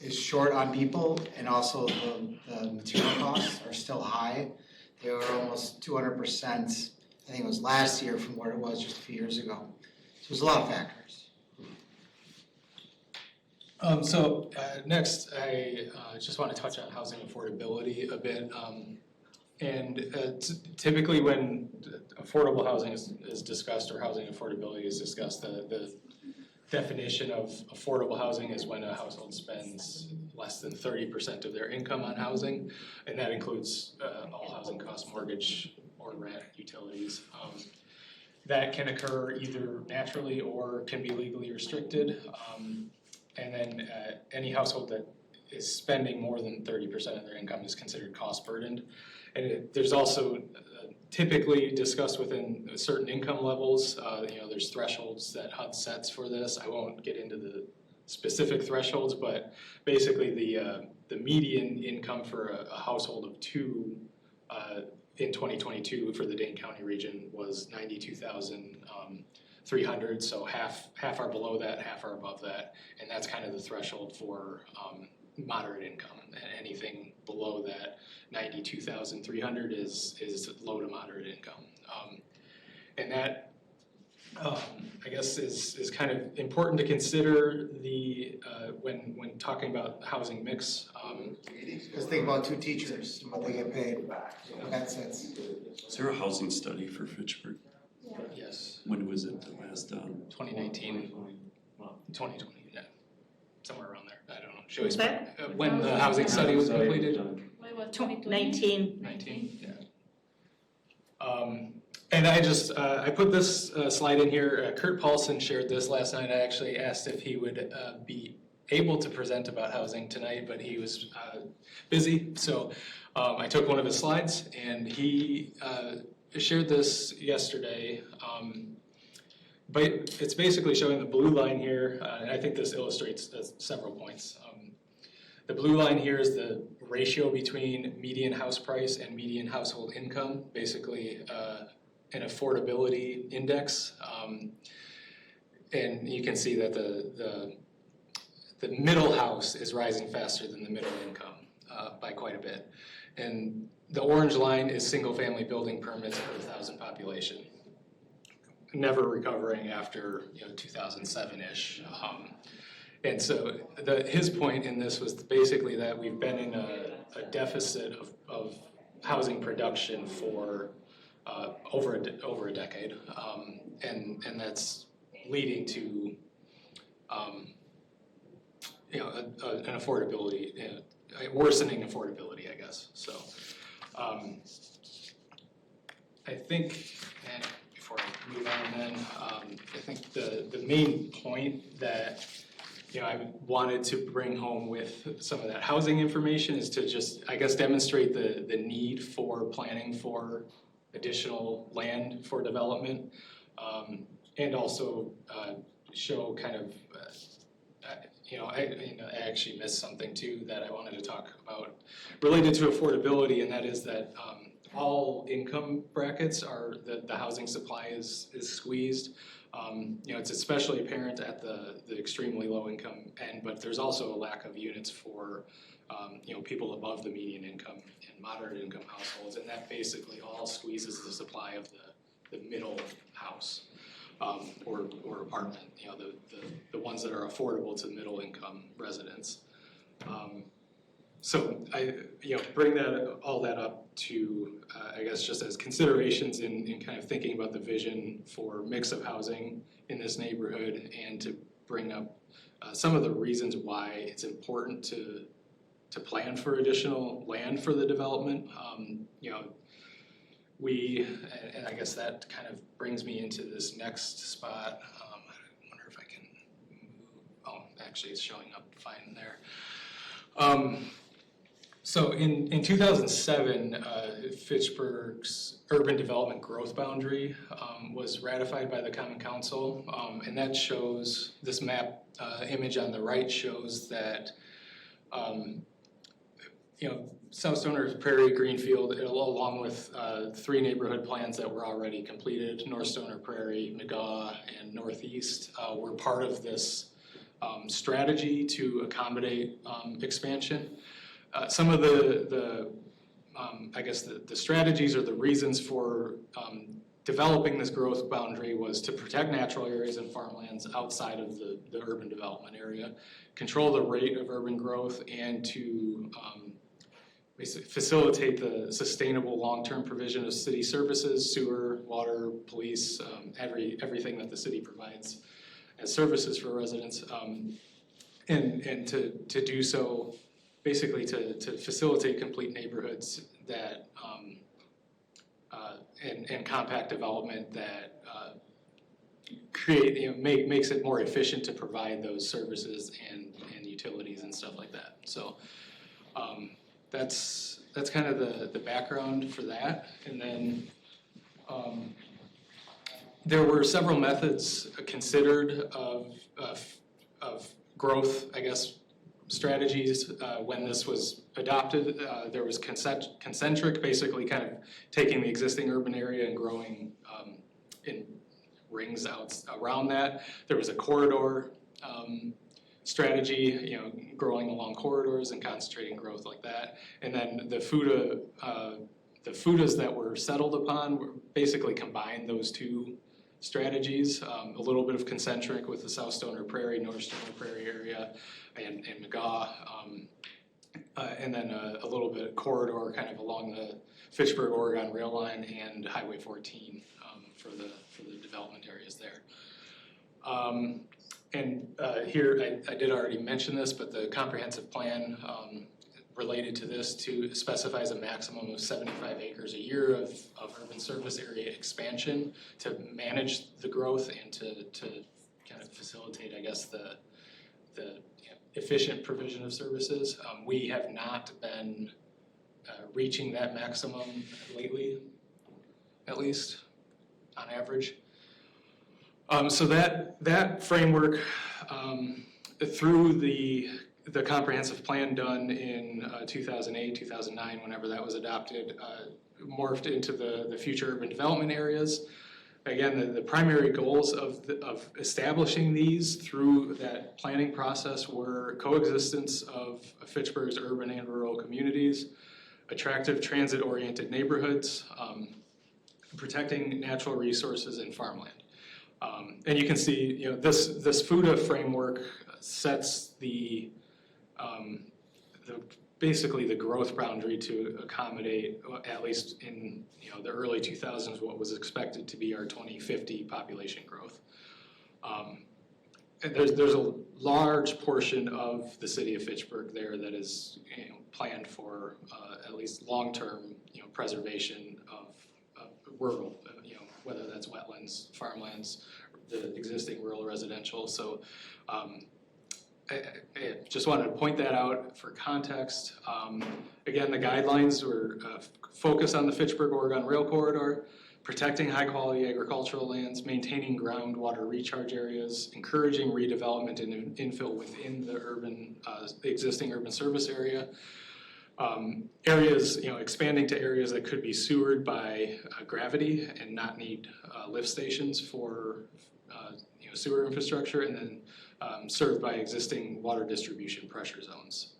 is short on people and also the material costs are still high. They were almost 200%, I think it was last year from where it was just a few years ago. So there's a lot of factors. Next, I just want to touch on housing affordability a bit. Typically when affordable housing is discussed or housing affordability is discussed, the definition of affordable housing is when a household spends less than 30% of their income on housing, and that includes all housing costs, mortgage or rent, utilities. That can occur either naturally or can be legally restricted. And then any household that is spending more than 30% of their income is considered cost burdened. And there's also typically discussed within certain income levels, there's thresholds that HUD sets for this. I won't get into the specific thresholds, but basically the median income for a household of two in 2022 for the Dane County region was $92,300. So half are below that, half are above that, and that's kind of the threshold for moderate income. Anything below that 92,300 is low to moderate income, and that I guess is kind of important to consider when talking about housing mix. Just think about two teachers and what they get paid. That's it. Is there a housing study for Fitchburg? Yes, When was it the last 2019, 2020, yeah, somewhere around there. I don't know. Should Was we that? when the housing study was completed? 19. 19, yeah. And I just, I put this slide in here. Kurt Paulson shared this last night. I actually asked if he would be able to present about housing tonight, but he was busy. So I took one of his slides and he shared this yesterday. But it's basically showing the blue line here, and I think this illustrates several points. The blue line here is the ratio between median house price and median household income, basically an affordability index. And you can see that the middle house is rising faster than the middle income by quite a bit. And the orange line is single family building permits per 1,000 population. Never recovering after 2007-ish. And so his point in this was basically that we've been in a deficit of housing production for over a decade, and that's leading to an affordability, worsening affordability, I guess. So I think, and before I move on then, I think the main point that I wanted to bring home with some of that housing information is to just, I guess, demonstrate the need for planning for additional land for development, and also show kind of, I actually missed something too that I wanted to talk about related to affordability, and that is that all income brackets are, the housing supply is squeezed. It's especially apparent at the extremely low income end, but there's also a lack of units for people above the median income and moderate income households, and that basically all squeezes the supply of the middle house or apartment, the ones that are affordable to middle income residents. So I bring all that up to I guess just as considerations in kind of thinking about the vision for mix of housing in this neighborhood, and to bring up some of the reasons why it's important to plan for additional land for the development. And I guess that kind of brings me into this next spot. I wonder if I can move. Oh, actually it's showing up fine there. So in 2007, Fitchburg's urban development growth boundary was ratified by the Common Council, and that shows, this map image on the right shows that South Stoner, Prairie, Greenfield, along with 3 neighborhood plans that were already completed, North Stoner, Prairie, McGaw, and Northeast, were part of this strategy to accommodate expansion. Some of I guess the strategies or the reasons for developing this growth boundary was to protect natural areas and farmlands outside of the urban development area, control the rate of urban growth, and to basically facilitate the sustainable long-term provision of city services, sewer, water, police, everything that the city provides as services for residents, and to do so basically to facilitate complete neighborhoods that and compact development that create makes it more efficient to provide those services and utilities and stuff like that. So that's kind of the background for that. And then there were several methods considered of growth, I guess, strategies when this was adopted. There was concentric, basically kind of taking the existing urban area and growing in rings out around that. There was a corridor strategy, growing along corridors and concentrating growth like that. And then the FUDAs that were settled upon were basically combined those two strategies, a little bit of concentric with the South Stoner Prairie, North Stoner Prairie area, and McGaw, and then a little bit of corridor kind of along the Fitchburg, Oregon rail line and Highway 14 for the development areas there. And here, I did already mention this, but the comprehensive plan related to this specifies a maximum of 75 acres a year of urban service area expansion to manage the growth and to kind of facilitate, I guess, the efficient provision of services. We have not been reaching that maximum lately, at least on average. So that framework, through the comprehensive plan done in 2008, 2009, whenever that was adopted, morphed into the future urban development areas. Again, the primary goals of establishing these through that planning process were coexistence of Fitchburg's urban and rural communities, attractive transit-oriented neighborhoods, protecting natural resources and farmland. And you can see, this FUDA framework sets the basically the growth boundary to accommodate, at least in, the early 2000s, what was expected to be our 2050 population growth. And there's a large portion of the city of Fitchburg there that is, planned for at least long-term, preservation of rural, whether that's wetlands, farmlands, the existing rural residential. So I just wanted to point that out for context. Again, the guidelines were focused on the Fitchburg Oregon Rail Corridor, protecting high-quality agricultural lands, maintaining groundwater recharge areas, encouraging redevelopment and infill within the existing urban service area. Areas, expanding to areas that could be sewered by gravity and not need lift stations for sewer infrastructure, and then served by existing water distribution pressure zones.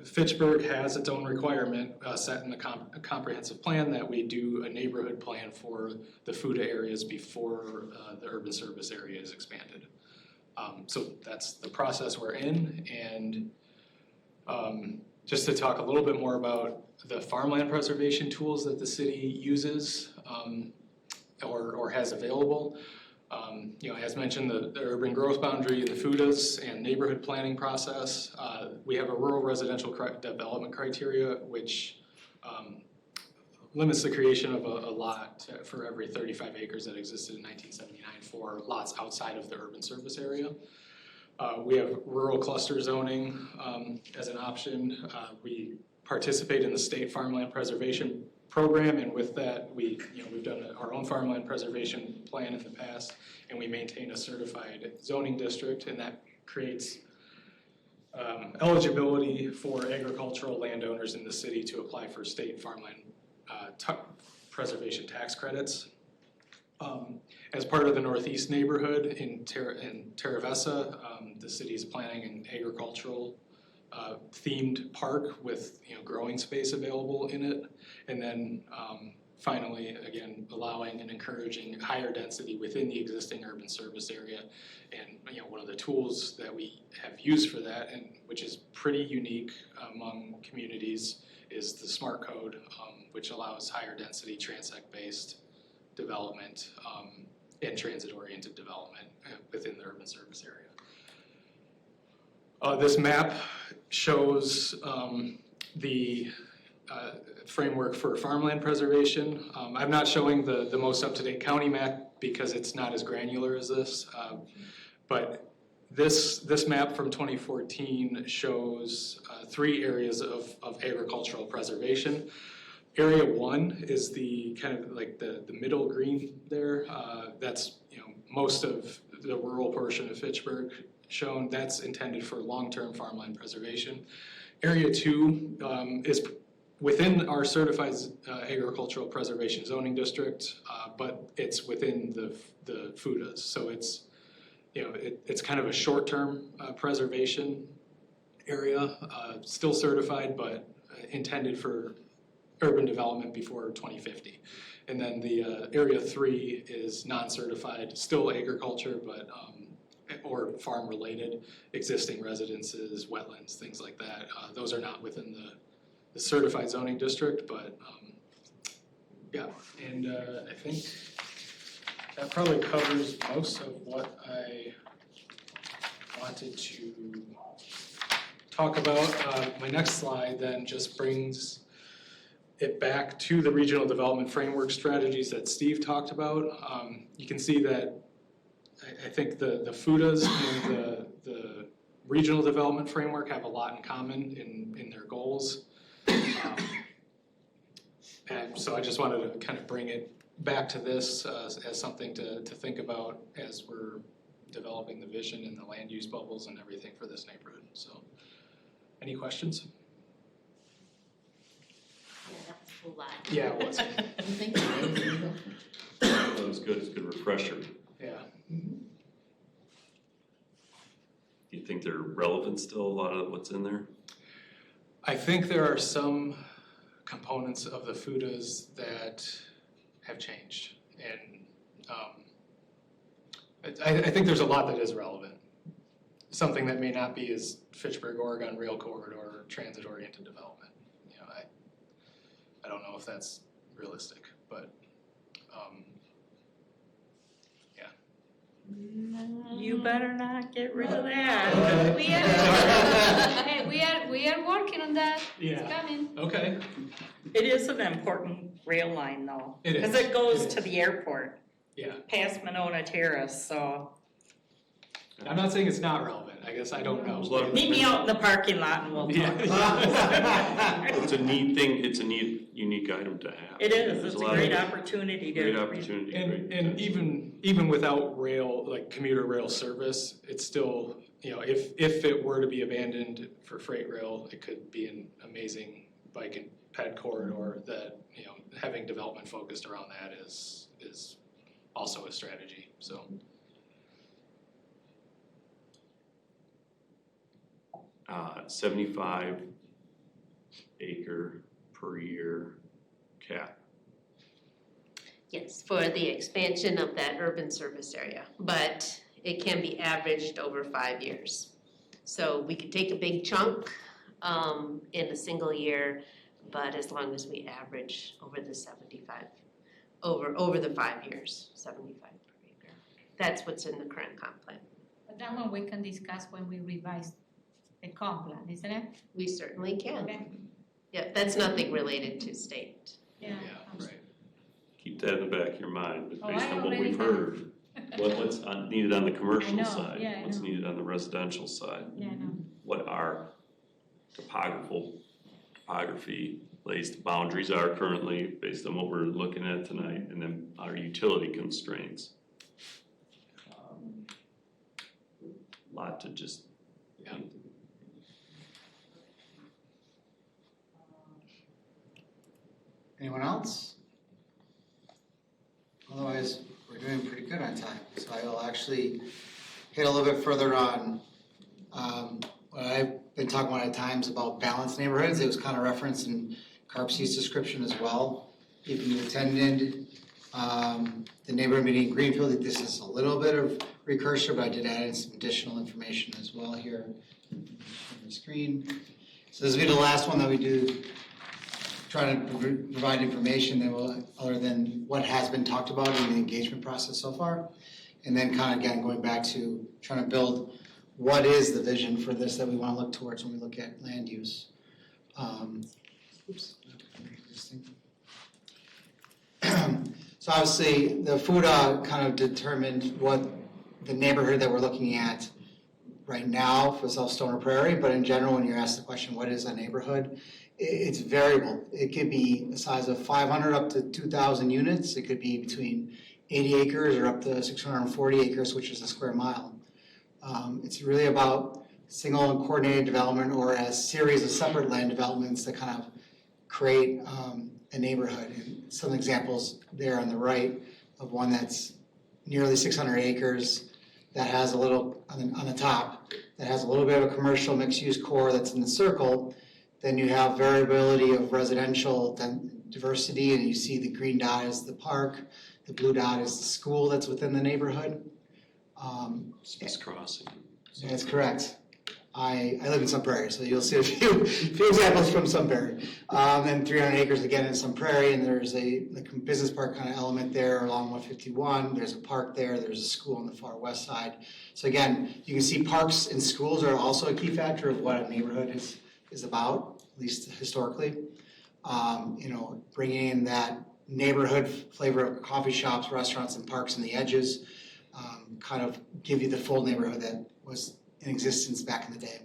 Fitchburg has its own requirement set in the comprehensive plan that we do a neighborhood plan for the FUTA areas before the urban service area is expanded. So that's the process we're in, and just to talk a little bit more about the farmland preservation tools that the city uses or has available. As mentioned, the urban growth boundary, the FUDAs, and neighborhood planning process. We have a rural residential development criteria, which limits the creation of a lot for every 35 acres that existed in 1979 for lots outside of the urban service area. We have rural cluster zoning as an option. We participate in the state farmland preservation program, and with that, we've done our own farmland preservation plan in the past, and we maintain a certified zoning district, and that creates eligibility for agricultural landowners in the city to apply for state farmland preservation tax credits. As part of the Northeast neighborhood in Terravessa, the city is planning an agricultural themed park with growing space available in it, and then finally, again, allowing and encouraging higher density within the existing urban service area. And one of the tools that we have used for that, and which is pretty unique among communities, is the SMART code, which allows higher density transect-based development and transit-oriented development within the urban service area. This map shows the framework for farmland preservation. I'm not showing the most up-to-date county map because it's not as granular as this, but this map from 2014 shows 3 areas of agricultural preservation. Area 1 is the kind of like the middle green there. That's most of the rural portion of Fitchburg shown. That's intended for long-term farmland preservation. Area 2 is within our certified agricultural preservation zoning district, but it's within the FUDAs. So it's it's kind of a short-term preservation area, still certified, but intended for urban development before 2050. And then the area 3 is non-certified, still agriculture, but or farm-related, existing residences, wetlands, things like that. Those are not within the certified zoning district, but yeah. And I think that probably covers most of what I wanted to talk about. My next slide then just brings it back to the regional development framework strategies that Steve talked about. You can see that I think the FUDAs and the regional development framework have a lot in common in their goals. And so I just wanted to kind of bring it back to this as something to think about as we're developing the vision and the land use bubbles and everything for this neighborhood. So, any questions? Yeah, that was a whole lot. Yeah, it was. Thank you. That was good, it's a good refresher. Yeah. You think they're relevant still, a lot of what's in there? I think there are some components of the FUDAs that have changed, and I think there's a lot that is relevant. something that may not be as Fitchburg, Oregon rail corridor, transit-oriented development. You know, I don't know if that's realistic, but, yeah. You better not get rid of that. Okay. Hey, we are working on that. Yeah. It's coming. Okay, It is an important rail line though. It is. Because it goes It to is. the airport, yeah. past Monona Terrace, so. I'm not saying it's not relevant, I guess I don't know. There's a lot of- Meet me out in the parking lot and we'll talk. Yeah. It's a neat thing, it's a neat, unique item to have. It is, There's it's a lot great of- opportunity to. Great opportunity, And, great. and even without rail, like commuter rail service, it's still, you know, if it were to be abandoned for freight rail, it could be an amazing bike and ped corridor that, you know, having development focused around that is also a strategy, so. 75 acre per year cap. Yes, for the expansion of that urban service area, but it can be averaged over 5 years. So we could take a big chunk in a single year, but as long as we average over the 75, over the 5 years, 75 per acre. That's what's in the current comp plan. But that one we can discuss when we revise the comp plan, isn't it? We certainly can. Okay. Yeah, that's nothing related to state. Yeah. Right. Keep that in the back of your mind, but Oh, based I on what already we've have. heard, what's needed on the I commercial know, side, yeah, I what's know. needed on the residential side, Yeah, I know. what our topography lays the boundaries are currently based on what we're looking at tonight, and then our utility constraints. Lot to just. Yeah. Anyone else? Otherwise, we're doing pretty good on time, so I will actually hit a little bit further on what I've been talking about at times about balanced neighborhoods. It was kind of referenced in Carpsy's description as well. If you attended the neighborhood meeting in Greenfield, this is a little bit of precursor, but I did add in some additional information as well here on the screen. So this will be the last one that we do, trying to provide information that will, other than what has been talked about in the engagement process so far. And then kind of again, going back to trying to build what is the vision for this that we want to look towards when we look at land use. So obviously, the FUDA kind of determined what the neighborhood that we're looking at right now for South Stoner Prairie, but in general, when you're asked the question, what is a neighborhood? It's variable. It could be the size of 500 up to 2,000 units. It could be between 80 acres or up to 640 acres, which is a square mile. It's really about single and coordinated development or a series of separate land developments that kind of create a neighborhood. And some examples there on the right of one that's nearly 600 acres that has a little, on the top, that has a little bit of a commercial mixed-use core that's in the circle. Then you have variability of residential diversity, and you see the green dot is the park, the blue dot is the school that's within the neighborhood. Smith's Crossing. That's correct. I live in Sun Prairie, so you'll see a few examples from Sun Prairie. Then 300 acres again in Sun Prairie, and there's a business park kind of element there along 151. There's a park there, there's a school on the far west side. So again, you can see parks and schools are also a key factor of what a neighborhood is about, at least historically. Bringing in that neighborhood flavor of coffee shops, restaurants, and parks in the edges, kind of give you the full neighborhood that was in existence back in the day.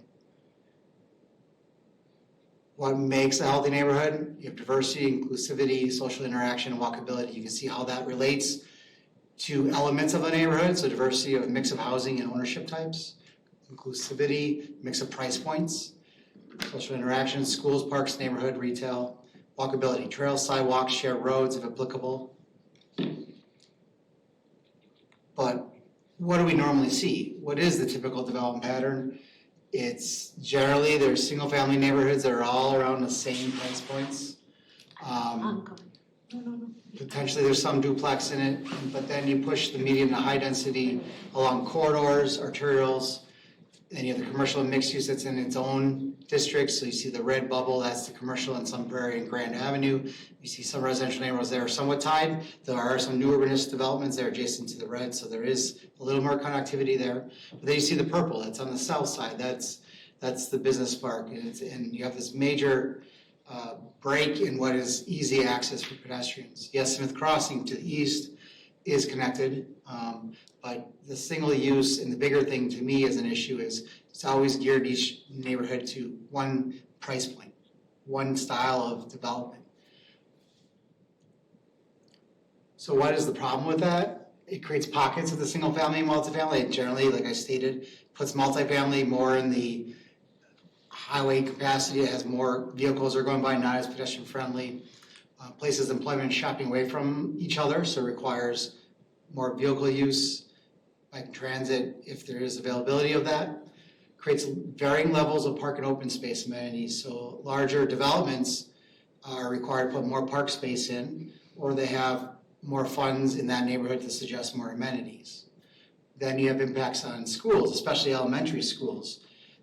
What makes a healthy neighborhood? You have diversity, inclusivity, social interaction, and walkability. You can see how that relates to elements of a neighborhood, so diversity of mix of housing and ownership types, inclusivity, mix of price points, social interaction, schools, parks, neighborhood, retail, walkability, trails, sidewalks, shared roads if applicable. But what do we normally see? What is the typical development pattern? It's generally, there's single-family neighborhoods that are all around the same price points. Potentially there's some duplex in it, but then you push the medium to high density along corridors, arterials, Then you have the commercial and mixed use that's in its own district. So you see the red bubble, that's the commercial in Sun Prairie and Grand Avenue. You see some residential neighborhoods that are somewhat tied. There are some new urbanist developments that are adjacent to the red, so there is a little more connectivity there. But then you see the purple, that's on the south side. That's the business park, and you have this major break in what is easy access for pedestrians. Yes, Smith Crossing to the east is connected, but the single use and the bigger thing to me as an issue is it's always geared each neighborhood to one price point, one style of development. So what is the problem with that? It creates pockets of the single family and multifamily. It generally, like I stated, puts multifamily more in the highway capacity. It has more vehicles are going by, not as pedestrian friendly. Places employment and shopping away from each other, so it requires more vehicle use, bike transit, if there is availability of that. Creates varying levels of park and open space amenities. So larger developments are required to put more park space in, or they have more funds in that neighborhood to suggest more amenities. Then you have impacts on schools, especially elementary schools.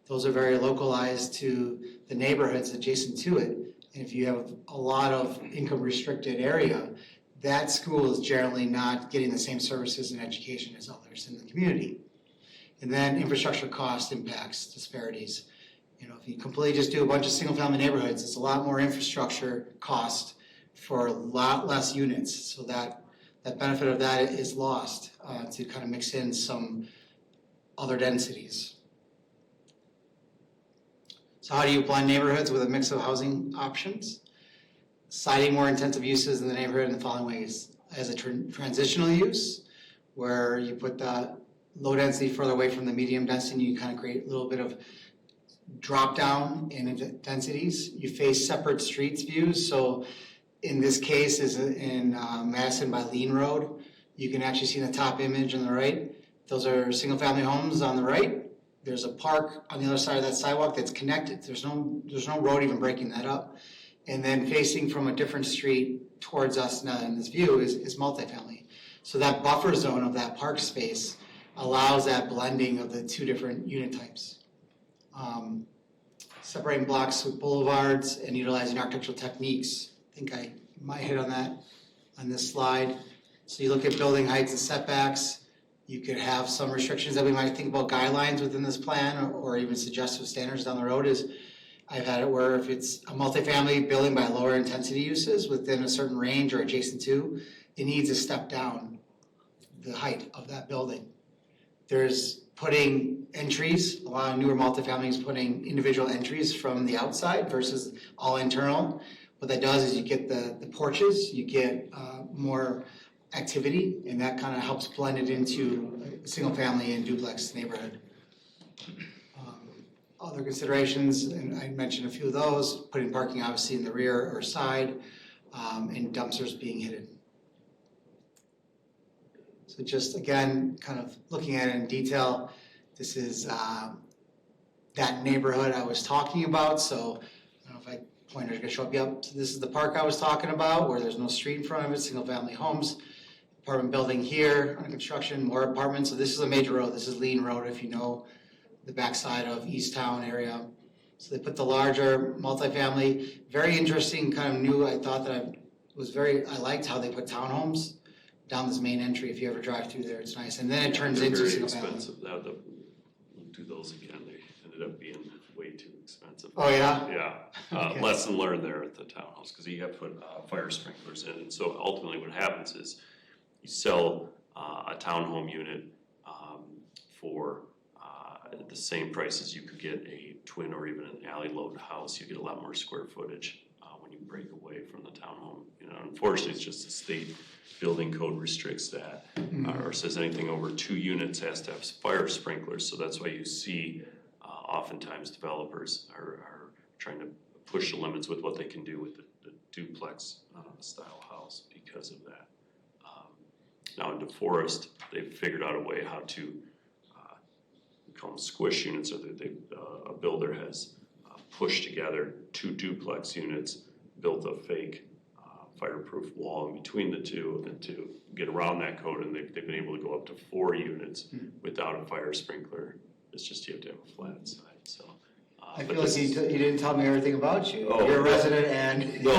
Those are very localized to the neighborhoods adjacent to it. And if you have a lot of income restricted area, that school is generally not getting the same services and education as others in the community. And then infrastructure cost impacts disparities. You know, if you completely just do a bunch of single family neighborhoods, it's a lot more infrastructure cost for a lot less units. So that benefit of that is lost to kind of mix in some other densities. So how do you blend neighborhoods with a mix of housing options? Citing more intensive uses in the neighborhood in the following ways. As a transitional use, where you put the low density further away from the medium density, and you kind of create a little bit of drop down in densities. You face separate streets views. So in this case is in Madison by Lean Road. You can actually see in the top image on the right. Those are single family homes on the right. There's a park on the other side of that sidewalk that's connected. There's no road even breaking that up. And then facing from a different street towards us now in this view is multifamily. So that buffer zone of that park space allows that blending of the two different unit types. Separating blocks with boulevards and utilizing architectural techniques. I think I might hit on that on this slide. So you look at building heights and setbacks. You could have some restrictions that we might think about guidelines within this plan or even suggestive standards down the road is I've had it where if it's a multifamily building by lower intensity uses within a certain range or adjacent to, it needs to step down the height of that building. There's putting entries, a lot of newer multifamilies putting individual entries from the outside versus all internal. What that does is you get the porches, you get more activity, and that kind of helps blend it into a single family and duplex neighborhood. Other considerations, and I mentioned a few of those, putting parking obviously in the rear or side, and dumpsters being hidden. So just again, kind of looking at it in detail, this is that neighborhood I was talking about. So I don't know if my pointer's gonna show up. Yep, so this is the park I was talking about where there's no street in front of it, single family homes. Apartment building here under construction, more apartments. So this is a major road. This is Lean Road if you know the backside of East Town area. So they put the larger multifamily, very interesting, kind of new. I thought that I liked how they put townhomes down this main entry. If you ever drive through there, it's nice. And then it turns into very single family. expensive. We'll do those again. They ended up being way too expensive. Oh, yeah? Yeah. Okay. Lesson learned there at the townhouse because you have to put fire sprinklers in. And so ultimately what happens is you sell a townhome unit for the same price as you could get a twin or even an alley load house. You get a lot more square footage when you break away from the townhome. You know, unfortunately, it's just the state building code restricts that, or says anything over 2 units has to have fire sprinklers. So that's why you see oftentimes developers are trying to push the limits with what they can do with the duplex style house because of that. Now in DeForest, they've figured out a way how to we call them squish units, or a builder has pushed together 2 duplex units, built a fake fireproof wall in between the two, and to get around that code, and they've been able to go up to 4 units without a fire sprinkler It's just you have to have a flat side, so. I but feel like this- you didn't tell me everything about you. Oh. You're a resident and. No,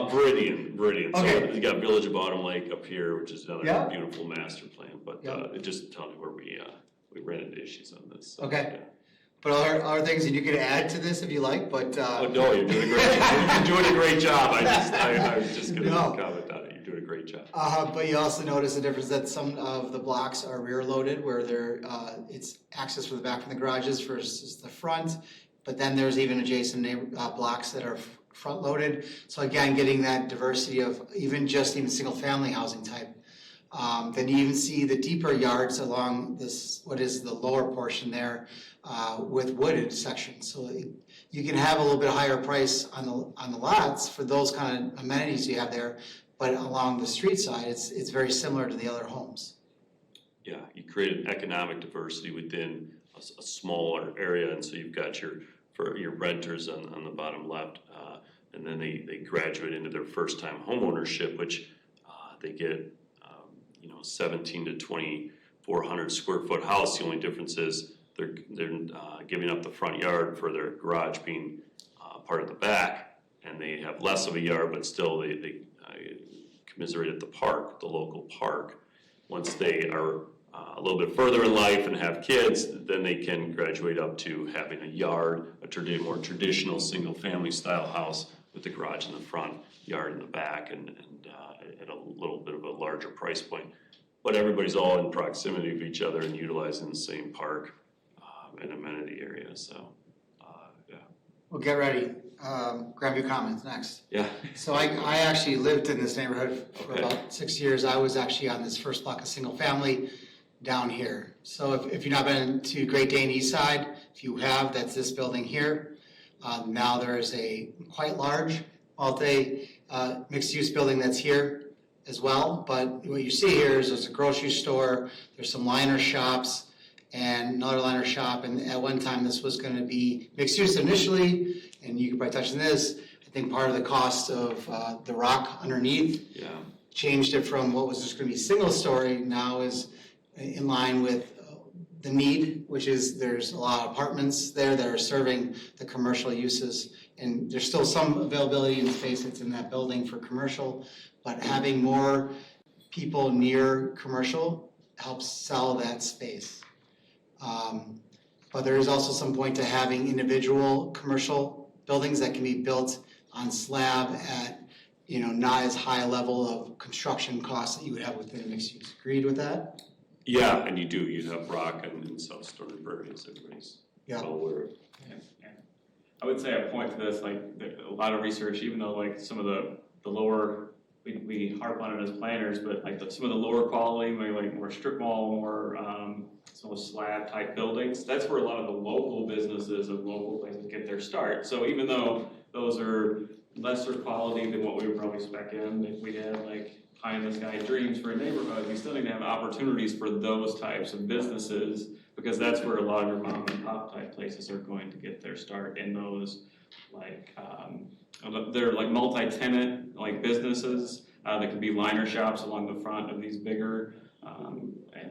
Viridian. Okay. So you got Village of Bottom Lake up here, which is another Yeah. beautiful master plan, but Yeah. it just tells you where we ran into issues on this. So, Okay. yeah. But are things that you could add to this if you like, but, Oh, no, you're doing a great job. You're doing a great job. I was just gonna No. comment on it. You're doing a great job. but you also notice the difference that some of the blocks are rear loaded where it's access from the back from the garages versus the front. But then there's even adjacent blocks that are front loaded. So again, getting that diversity of even single family housing type. Then you even see the deeper yards along this, what is the lower portion there, with wooded sections. So you can have a little bit higher price on the lots for those kind of amenities you have there, but along the street side, it's very similar to the other homes. Yeah, you create an economic diversity within a smaller area, and so you've got your renters on the bottom left, and then they graduate into their first time homeownership, which they get 17 to 2,400 square foot house. The only difference is they're giving up the front yard for their garage being part of the back, and they have less of a yard, but still they commiserate at the local park. Once they are a little bit further in life and have kids, then they can graduate up to having a yard, a more traditional single-family style house with the garage in the front, yard in the back, and at a little bit of a larger price point. But everybody's all in proximity of each other and utilizing the same park and amenity area. So, yeah. Well, get ready. Grandview Commons next. Yeah. So I actually lived in this neighborhood for Okay. about 6 years. I was actually on this first block of single family down here. So if you've not been to Great Dane East Side, if you have, that's this building here. Now there's a quite large mixed-use building that's here as well. But what you see here is there's a grocery store, there's some liner shops, and another liner shop. And at one time, this was going to be mixed use initially, and you could probably touch on this. I think part of the cost of the rock underneath changed it from what was just going to be single story now is in line with the need, which is there's a lot of apartments there that are serving the commercial uses. And there's still some availability in the space that's in that building for commercial, but having more people near commercial helps sell that space. But there is also some point to having individual commercial buildings that can be built on slab at, not as high a level of construction costs that you would have within a mixed use. Agreed with that? Yeah, and you have rock and South Stony Prairie, as everybody's Yeah. well aware of. I would say I point to this, like, a lot of research, even though like some of the lower, we harp on it as planners, but like some of the lower quality, maybe like more strip mall, more some of slab type buildings, that's where a lot of the local businesses and local places get their start. So even though those are lesser quality than what we would probably spec in, if we had like pie in the sky dreams for a neighborhood, we still need to have opportunities for those types of businesses, because that's where a lot of your mom and pop type places are going to get their start in those, like, they're like multi-tenant like businesses that could be liner shops along the front of these bigger,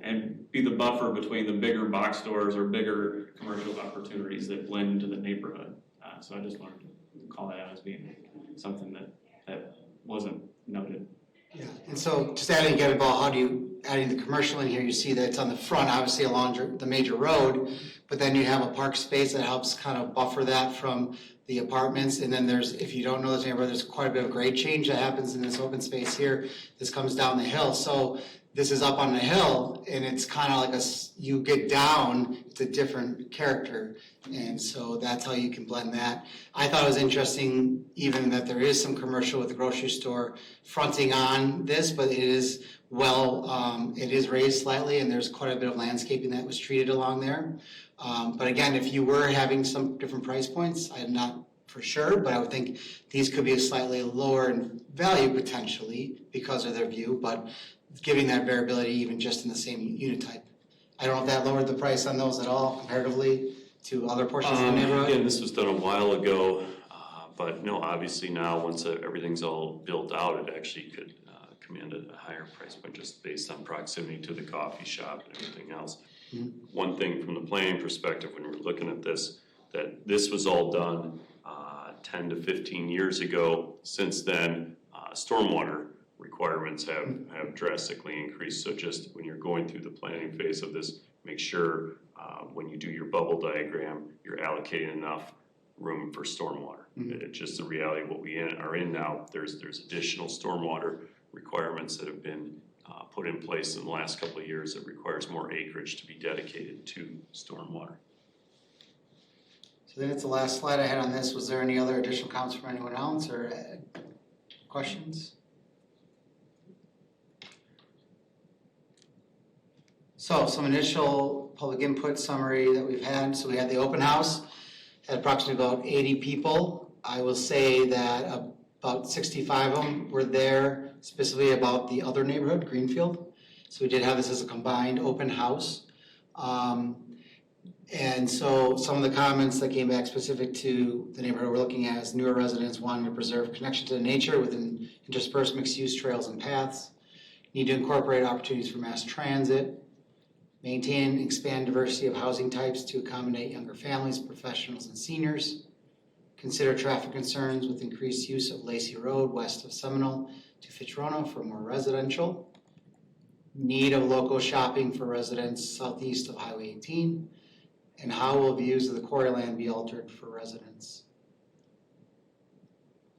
and be the buffer between the bigger box stores or bigger commercial opportunities that blend into the neighborhood. So I just wanted to call that out as being something that wasn't noted. Yeah, and so just adding again about adding the commercial in here, you see that it's on the front, obviously along the major road, but then you have a park space that helps kind of buffer that from the apartments. And then if you don't know this neighborhood, there's quite a bit of grade change that happens in this open space here. This comes down the hill. So this is up on the hill, and it's kind of like you get down, it's a different character. And so that's how you can blend that. I thought it was interesting even that there is some commercial with the grocery store fronting on this, but it is it is raised slightly, and there's quite a bit of landscaping that was treated along there. But again, if you were having some different price points, I'm not for sure, but I would think these could be a slightly lower in value potentially because of their view, but giving that variability even just in the same unit type. I don't know if that lowered the price on those at all comparatively to other portions of the neighborhood. Again, this was done a while ago, but no, obviously now, once everything's all built out, it actually could command a higher price point just based on proximity to the coffee shop and everything else. One thing from the planning perspective, when we're looking at this, that this was all done 10 to 15 years ago. Since then, stormwater requirements have drastically increased. So just when you're going through the planning phase of this, make sure when you do your bubble diagram, you're allocating enough room for stormwater. It's just the reality of what we are in now. There's additional stormwater requirements that have been put in place in the last couple of years that requires more acreage to be dedicated to stormwater. So then it's the last slide I had on this. Was there any other additional comments from anyone else or questions? So some initial public input summary that we've had. So we had the open house, had approximately about 80 people. I will say that about 65 of them were there specifically about the other neighborhood, Greenfield. So we did have this as a combined open house. And so some of the comments that came back specific to the neighborhood we're looking at is newer residents wanting to preserve connection to nature within interspersed mixed-use trails and paths, need to incorporate opportunities for mass transit, maintain and expand diversity of housing types to accommodate younger families, professionals, and seniors, consider traffic concerns with increased use of Lacey Road west of Seminole to Fitchburg for more residential, need of local shopping for residents southeast of Highway 18, and how will views of the quarry land be altered for residents?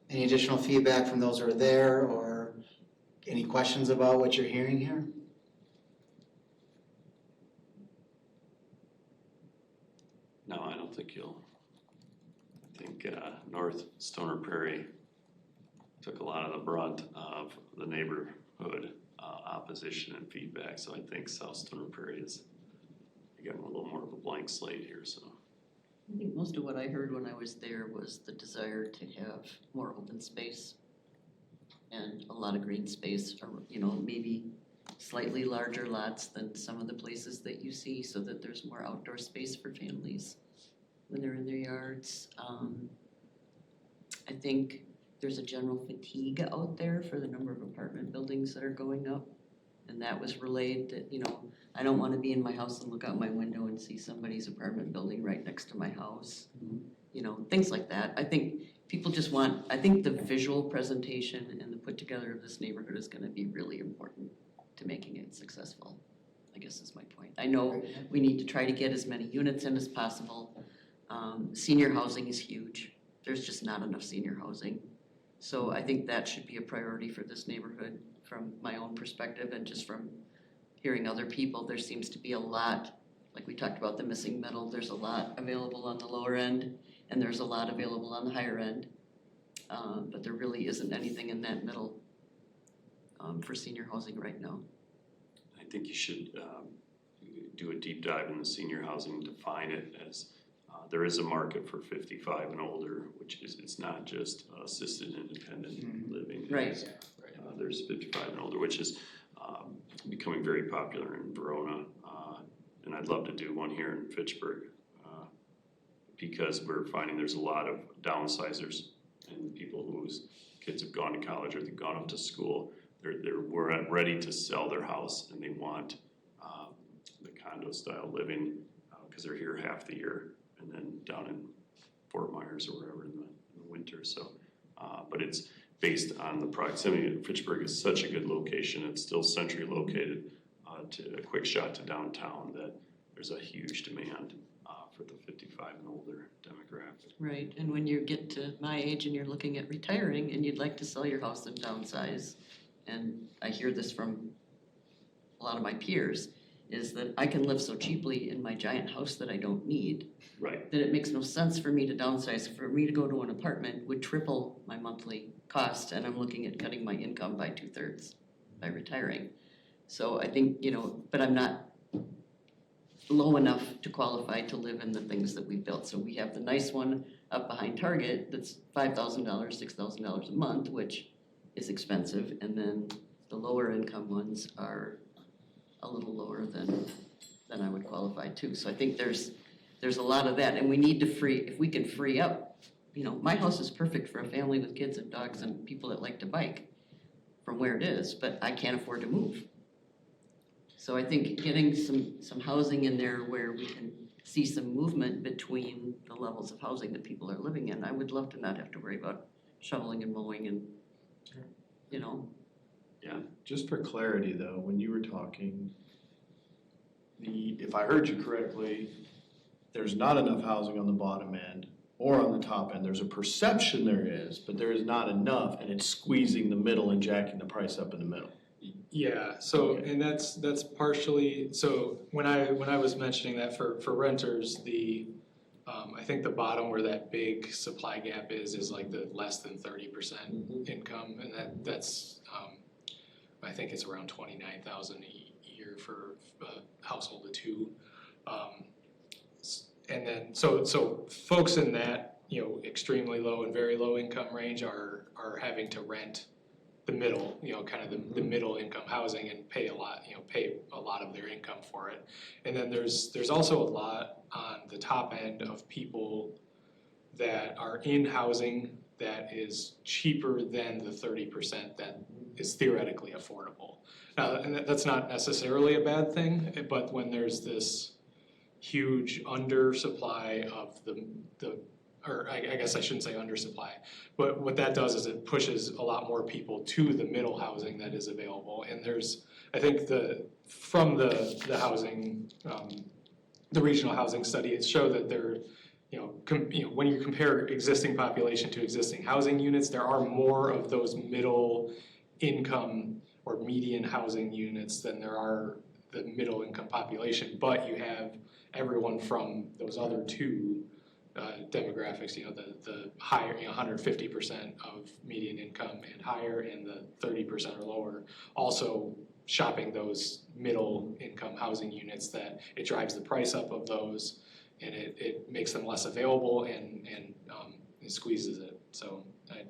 Any additional feedback from those who are there or any questions about what you're hearing here? No, I don't think you'll. I think North Stoner Prairie took a lot of the brunt of the neighborhood opposition and feedback. So I think South Stoner Prairie is, again, a little more of a blank slate here. So I think most of what I heard when I was there was the desire to have more open space and a lot of green space, or, you know, maybe slightly larger lots than some of the places that you see so that there's more outdoor space for families when they're in their yards. I think there's a general fatigue out there for the number of apartment buildings that are going up. And that was relayed that, you know, I don't want to be in my house and look out my window and see somebody's apartment building right next to my house. You know, things like that. I think people just want, I think the visual presentation and the put together of this neighborhood is going to be really important to making it successful, I guess is my point. I know we need to try to get as many units in as possible. Senior housing is huge. There's just not enough senior housing. So I think that should be a priority for this neighborhood from my own perspective and just from hearing other people. There seems to be a lot, like we talked about the missing middle, there's a lot available on the lower end and there's a lot available on the higher end. But there really isn't anything in that middle for senior housing right now. I think you should do a deep dive in the senior housing, define it as there is a market for 55 and older, which is, it's not just assisted independent living. Right. There's 55 and older, which is becoming very popular in Verona. And I'd love to do one here in Fitchburg because we're finding there's a lot of downsizers and people whose kids have gone to college or they've gone up to school. We're ready to sell their house and they want the condo style living because they're here half the year and then down in Fort Myers or wherever in the winter. So, but it's based on the proximity. Fitchburg is such a good location. It's still centrally located to a quick shot to downtown that there's a huge demand for the 55 and older demographic. Right, and when you get to my age and you're looking at retiring and you'd like to sell your house and downsize, and I hear this from a lot of my peers, is that I can live so cheaply in my giant house that I don't need. Right. That it makes no sense for me to downsize. For me to go to an apartment would triple my monthly cost, and I'm looking at cutting my income by 2/3 by retiring. So I think, you know, but I'm not low enough to qualify to live in the things that we built. So we have the nice one up behind Target that's $5,000, $6,000 a month, which is expensive, and then the lower income ones are a little lower than I would qualify to. So I think there's a lot of that, and we need to if we can free up, you know, my house is perfect for a family with kids and dogs and people that like to bike from where it is, but I can't afford to move. So I think getting some housing in there where we can see some movement between the levels of housing that people are living in, I would love to not have to worry about shoveling and mowing and, you know. Just for clarity though, when you were talking, if I heard you correctly, there's not enough housing on the bottom end or on the top end. There's a perception there is, but there is not enough, and it's squeezing the middle and jacking the price up in the middle. Yeah, so, and that's partially, so when I was mentioning that for renters, I think the bottom where that big supply gap is like the less than 30% income, and that's, I think it's around 29,000 a year for a household of two. And then, so folks in that, extremely low and very low income range are having to rent the middle, kind of the middle income housing and pay a lot of their income for it. And then there's also a lot on the top end of people that are in housing that is cheaper than the 30% that is theoretically affordable. Now, and that's not necessarily a bad thing, but when there's this huge undersupply of or I guess I shouldn't say undersupply, but what that does is it pushes a lot more people to the middle housing that is available. And I think from the housing, the regional housing study, it showed that when you compare existing population to existing housing units, there are more of those middle income or median housing units than there are the middle income population, but you have everyone from those other two demographics, the higher, 150% of median income and higher, and the 30% or lower, also shopping those middle income housing units. That it drives the price up of those, and it makes them less available, and it squeezes it. So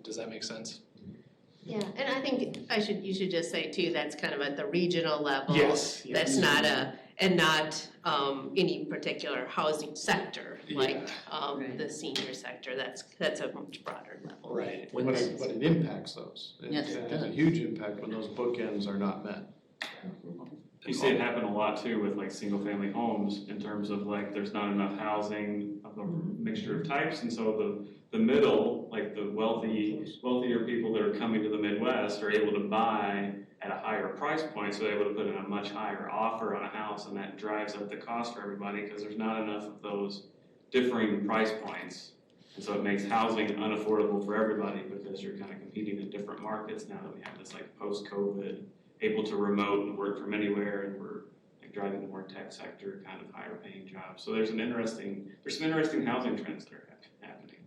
does that make sense? Yeah, and I think you should just say too, that's kind of at the regional level. Yes. That's not not any particular housing sector, like the senior sector. That's a much broader level. Right. But it impacts those. Yes, it It has a does. huge impact when those bookends are not met. You see it happen a lot too with like single family homes in terms of like there's not enough housing of a mixture of types, and so the middle, like the wealthier people that are coming to the Midwest are able to buy at a higher price point, so they're able to put in a much higher offer on a house, and that drives up the cost for everybody because there's not enough of those differing price points. And so it makes housing unaffordable for everybody because you're kind of competing in different markets now that we have this like post-COVID, able to remote and work from anywhere, and we're like driving the more tech sector, kind of higher paying jobs. So there's some interesting housing trends that are happening.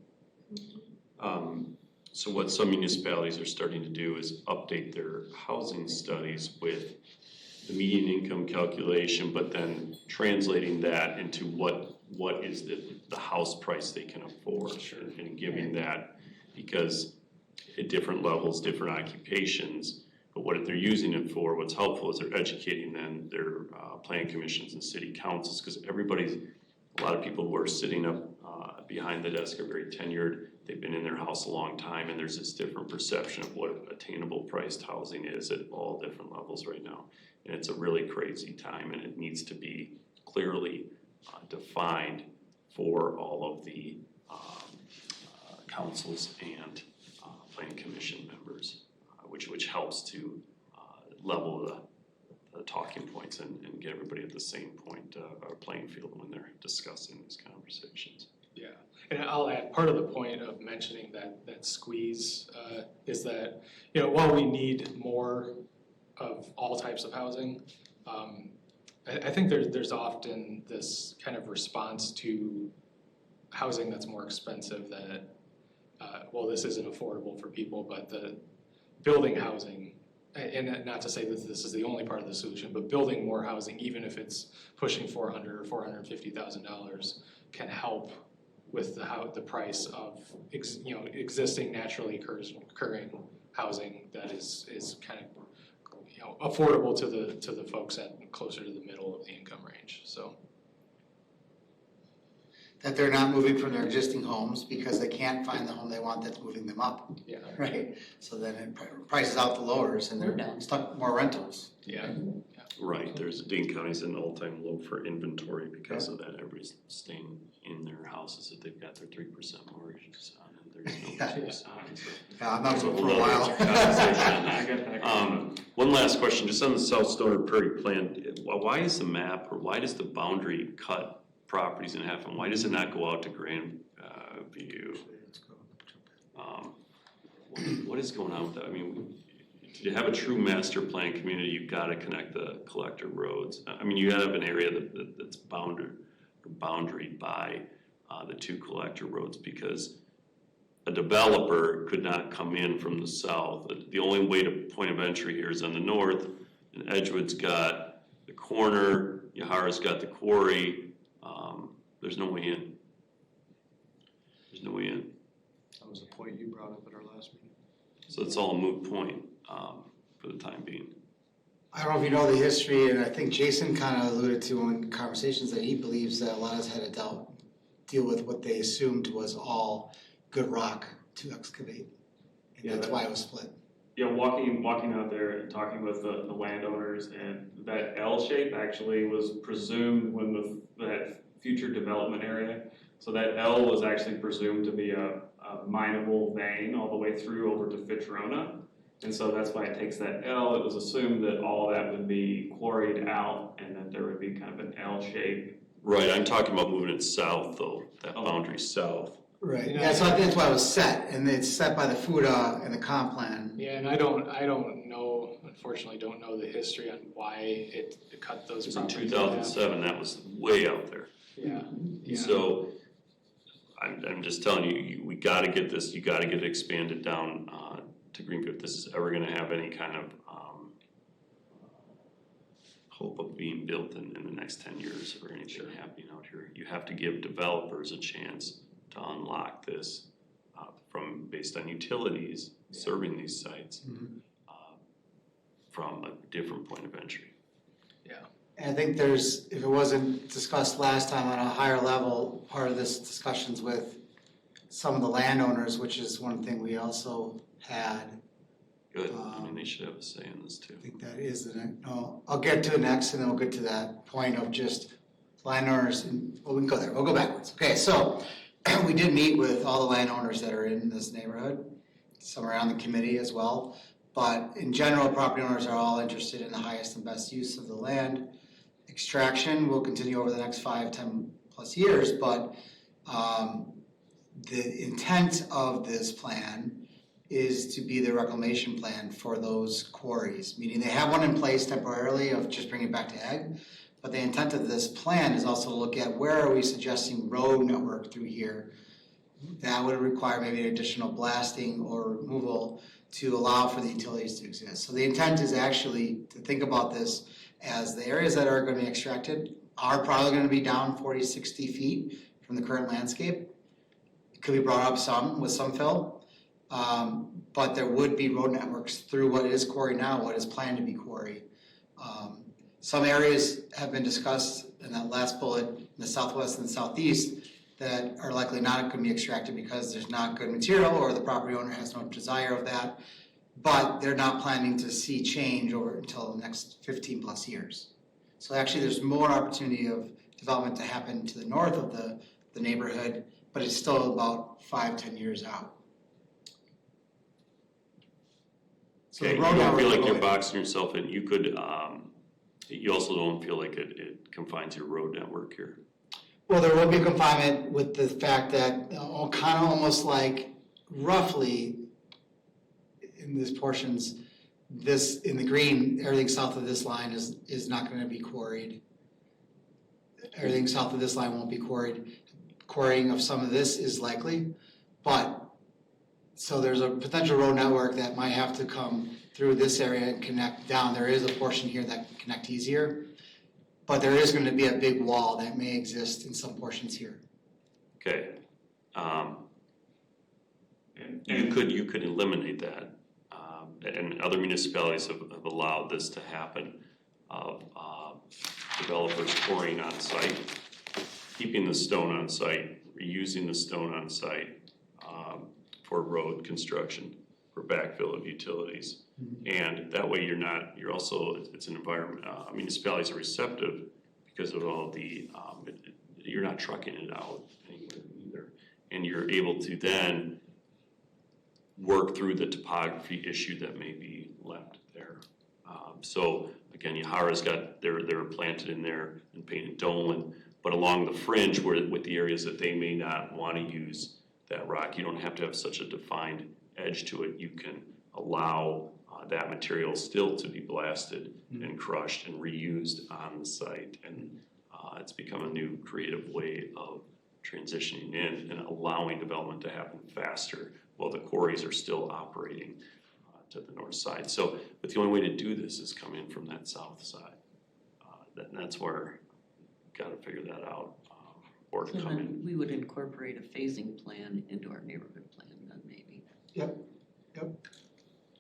So what some municipalities are starting to do is update their housing studies with the median income calculation, but then translating that into what is the house price they can afford, and giving that, because at different levels, different occupations, but what they're using it for, what's helpful is they're educating then their plan commissions and city councils, because a lot of people who are sitting up behind the desk are very tenured. They've been in their house a long time, and there's this different perception of what attainable priced housing is at all different levels right now. And it's a really crazy time, and it needs to be clearly defined for all of the councils and plan commission members, which helps to level the talking points and get everybody at the same point or playing field when they're discussing these conversations. Yeah, and I'll add, part of the point of mentioning that squeeze is that, while we need more of all types of housing, I think there's often this kind of response to housing that's more expensive that, this isn't affordable for people, but the building housing, and not to say that this is the only part of the solution, but building more housing, even if it's pushing $400,000 or $450,000, can help with the price of existing naturally occurring housing that is kind of affordable to the folks closer to the middle of the income range. So That they're not moving from their existing homes because they can't find the home they want that's moving them up, yeah, right? So then it prices out the lowers and they're stuck with more rentals. yeah. Right, Dane County's an all-time low for inventory because of that. Everybody's staying in their houses that they've got their 3% mortgages on, and there's no Yeah. place on. So Yeah, I'm not there's a for whole a other while. conversation on I that. get that. One last question, just on the South Stoner Prairie plan, why is the map, or why does the boundary cut properties in half, and why does it not go out to Grand View? What is going on with that? I mean, to have a true master plan community, you've gotta connect the collector roads. I mean, you have an area that's boundaried by the two collector roads, because a developer could not come in from the south. The only way to point of entry here is on the north, and Edgewood's got the corner, Yahara's got the quarry. There's no way in. There's no way in. That was a point you brought up at our last meeting. So it's all a moot point for the time being. I don't know if you know the history, and I think Jason kind of alluded to in conversations that he believes that a lot of us had to deal with what they assumed was all good rock to excavate. And Yeah, that's why it was split. Yeah, walking out there and talking with the landowners, and that L shape actually was presumed when that future development area. So that L was actually presumed to be a mineable vein all the way through over to Fitchburg. And so that's why it takes that L. It was assumed that all of that would be quarried out and that there would be kind of an L shape. Right, I'm talking about moving it south though, that boundary south. Right, yeah, so I think that's why it was set, and it's set by the FUDA and the comp plan. Yeah, and I don't know, unfortunately, don't know the history on why it cut those It was in properties. 2007, that was way out there. Yeah, yeah. So I'm just telling you, we gotta get this, you gotta get it expanded down to Greenfield. If this is ever gonna have any kind of hope of being built in the next 10 years or anything happening out here, you have to give developers a chance to unlock this based on utilities serving these sites from a different point of entry. And I think if it wasn't discussed last time on a higher level, part of this discussions with some of the landowners, which is one thing we also had. Good, I mean, they should have a say in this too. I think that is I'll get to it next, and then we'll get to that point of just landowners, we can go there, we'll go backwards. Okay, so we did meet with all the landowners that are in this neighborhood, some are on the committee as well. But in general, property owners are all interested in the highest and best use of the land. Extraction will continue over the next 5-10 plus years, but the intent of this plan is to be the reclamation plan for those quarries, meaning they have one in place temporarily of just bringing it back to ag. But the intent of this plan is also to look at where are we suggesting road network through here. That would require maybe an additional blasting or removal to allow for the utilities to exist. So the intent is actually to think about this as the areas that are gonna be extracted are probably gonna be down 40-60 feet from the current landscape. It could be brought up some with some fill, but there would be road networks through what is quarry now, what is planned to be quarry. Some areas have been discussed in that last bullet, in the southwest and southeast, that are likely not going to be extracted because there's not good material or the property owner has no desire of that, but they're not planning to see change over until the next 15 plus years. So actually there's more opportunity of development to happen to the north of the neighborhood, but it's still about 5-10 years out. So Okay, the you road don't network feel like will you're go- boxing yourself in, you could, you also don't feel like it confines your road network here. Well, there will be confinement with the fact that, kind of almost like roughly in these portions, this, in the green, everything south of this line is not gonna be quarried. Everything south of this line won't be quarried. Quarrying of some of this is likely, but, so there's a potential road network that might have to come through this area and connect down. There is a portion here that can connect easier. But there is gonna be a big wall that may exist in some portions here. Okay, And you could eliminate that, and other municipalities have allowed this to happen, of developers quarrying on site, keeping the stone on site, reusing the stone on site for road construction, for backfill of utilities. And that way you're also, it's an environment, municipalities are receptive because of all the, you're not trucking it out anywhere either. And you're able to then work through the topography issue that may be left there. So again, Yahara's got, they're planted in there and painted Dolan, but along the fringe with the areas that they may not want to use that rock, you don't have to have such a defined edge to it. You can allow that material still to be blasted and crushed and reused on the site. And it's become a new creative way of transitioning in and allowing development to happen faster while the quarries are still operating to the north side. So, but the only way to do this is come in from that south side. That's where you've got to figure that out, or to So come in. then we would incorporate a phasing plan into our neighborhood plan then maybe.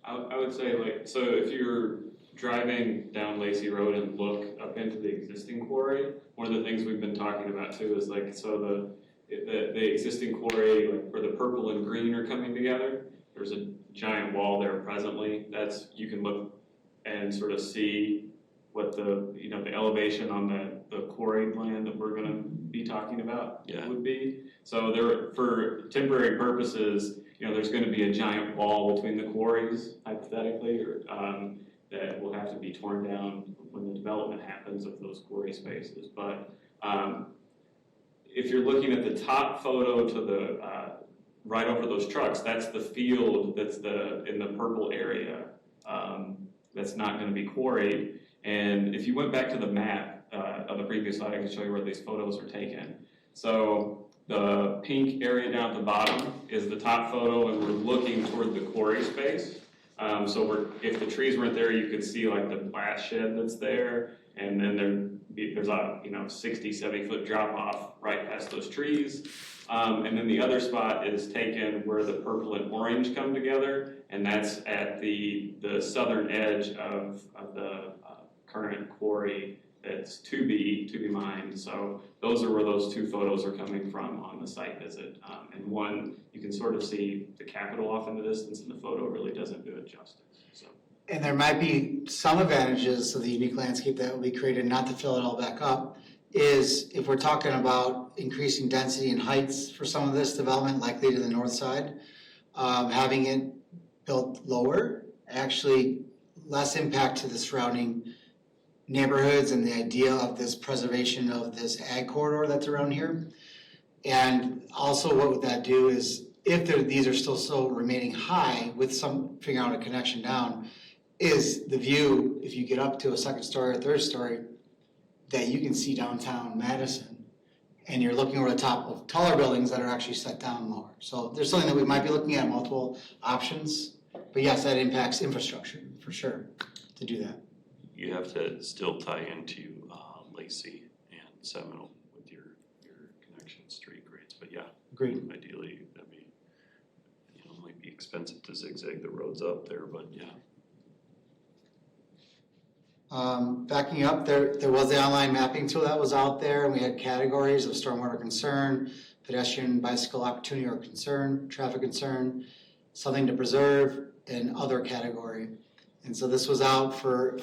I would say like, so if you're driving down Lacey Road and look up into the existing quarry, one of the things we've been talking about too is like, so the existing quarry, like where the purple and green are coming together, there's a giant wall there presently. You can look and sort of see what the elevation on the quarry land that we're gonna be talking about would be. So there, for temporary purposes, there's gonna be a giant wall between the quarries, hypothetically, or that will have to be torn down when the development happens of those quarry spaces. But if you're looking at the top photo to the right over those trucks, that's the field that's in the purple area that's not going to be quarried. And if you went back to the map of the previous slide, I can show you where these photos are taken. So the pink area down at the bottom is the top photo, and we're looking toward the quarry space. So if the trees weren't there, you could see like the blast shed that's there, and then there's a 60, 70-foot drop off right past those trees. And then the other spot is taken where the purple and orange come together, and that's at the southern edge of the current quarry that's to be mined. So those are where those two photos are coming from on the site visit. And one, you can sort of see the Capitol off in the distance, and the photo really doesn't do it justice. So. And there might be some advantages of the unique landscape that will be created, not to fill it all back up, is if we're talking about increasing density and heights for some of this development, likely to the north side, having it built lower, actually less impact to the surrounding neighborhoods and the idea of this preservation of this ag corridor that's around here. And also what would that do is, if these are still remaining high with some figuring out a connection down, is the view, if you get up to a second story or third story, that you can see downtown Madison, and you're looking over the top of taller buildings that are actually set down lower. So there's something that we might be looking at, multiple options, but yes, that impacts infrastructure for sure to do that. You have to still tie into Lacey and Seminole with your connection street grades, but yeah. Agreed. Ideally, that'd be, might be expensive to zigzag the roads up there, but yeah. Backing up, there was the online mapping tool that was out there, and we had categories of stormwater concern, pedestrian bicycle opportunity or concern, traffic concern, something to preserve, and other category. And so this was out for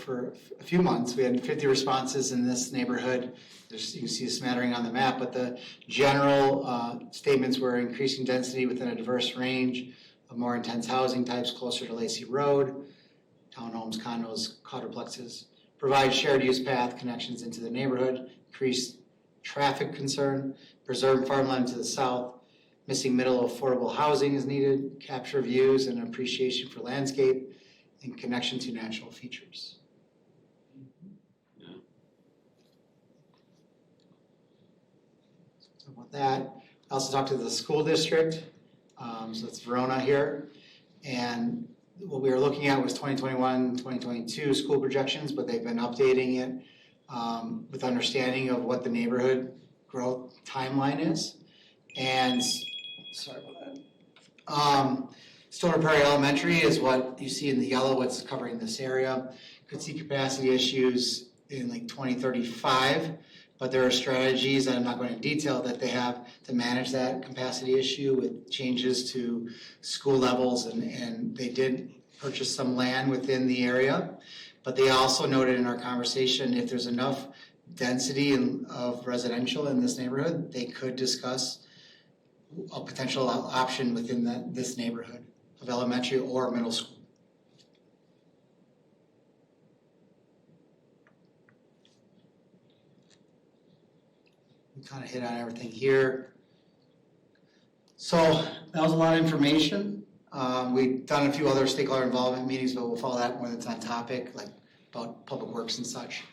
a few months. We had 50 responses in this neighborhood. You can see a smattering on the map, but the general statements were increasing density within a diverse range of more intense housing types closer to Lacey Road, townhomes, condos, quadruplexes, provide shared use path connections into the neighborhood, increase traffic concern, preserve farmland to the south, missing middle affordable housing is needed, capture views and appreciation for landscape, and connection to natural features. Yeah. So with that, I also talked to the school district, so it's Verona here, and what we were looking at was 2021, 2022 school projections, but they've been updating it with understanding of what the neighborhood growth timeline is. And, sorry about that. Stony Prairie Elementary is what you see in the yellow, what's covering this area. Could see capacity issues in like 2035, but there are strategies, and I'm not going into detail, that they have to manage that capacity issue with changes to school levels, and they did purchase some land within the area. But they also noted in our conversation, if there's enough density of residential in this neighborhood, they could discuss a potential option within this neighborhood of elementary or middle school. We kind of hit on everything here. So that was a lot of information. We've done a few other stakeholder involvement meetings, but we'll follow that when it's on topic, like about public works and such.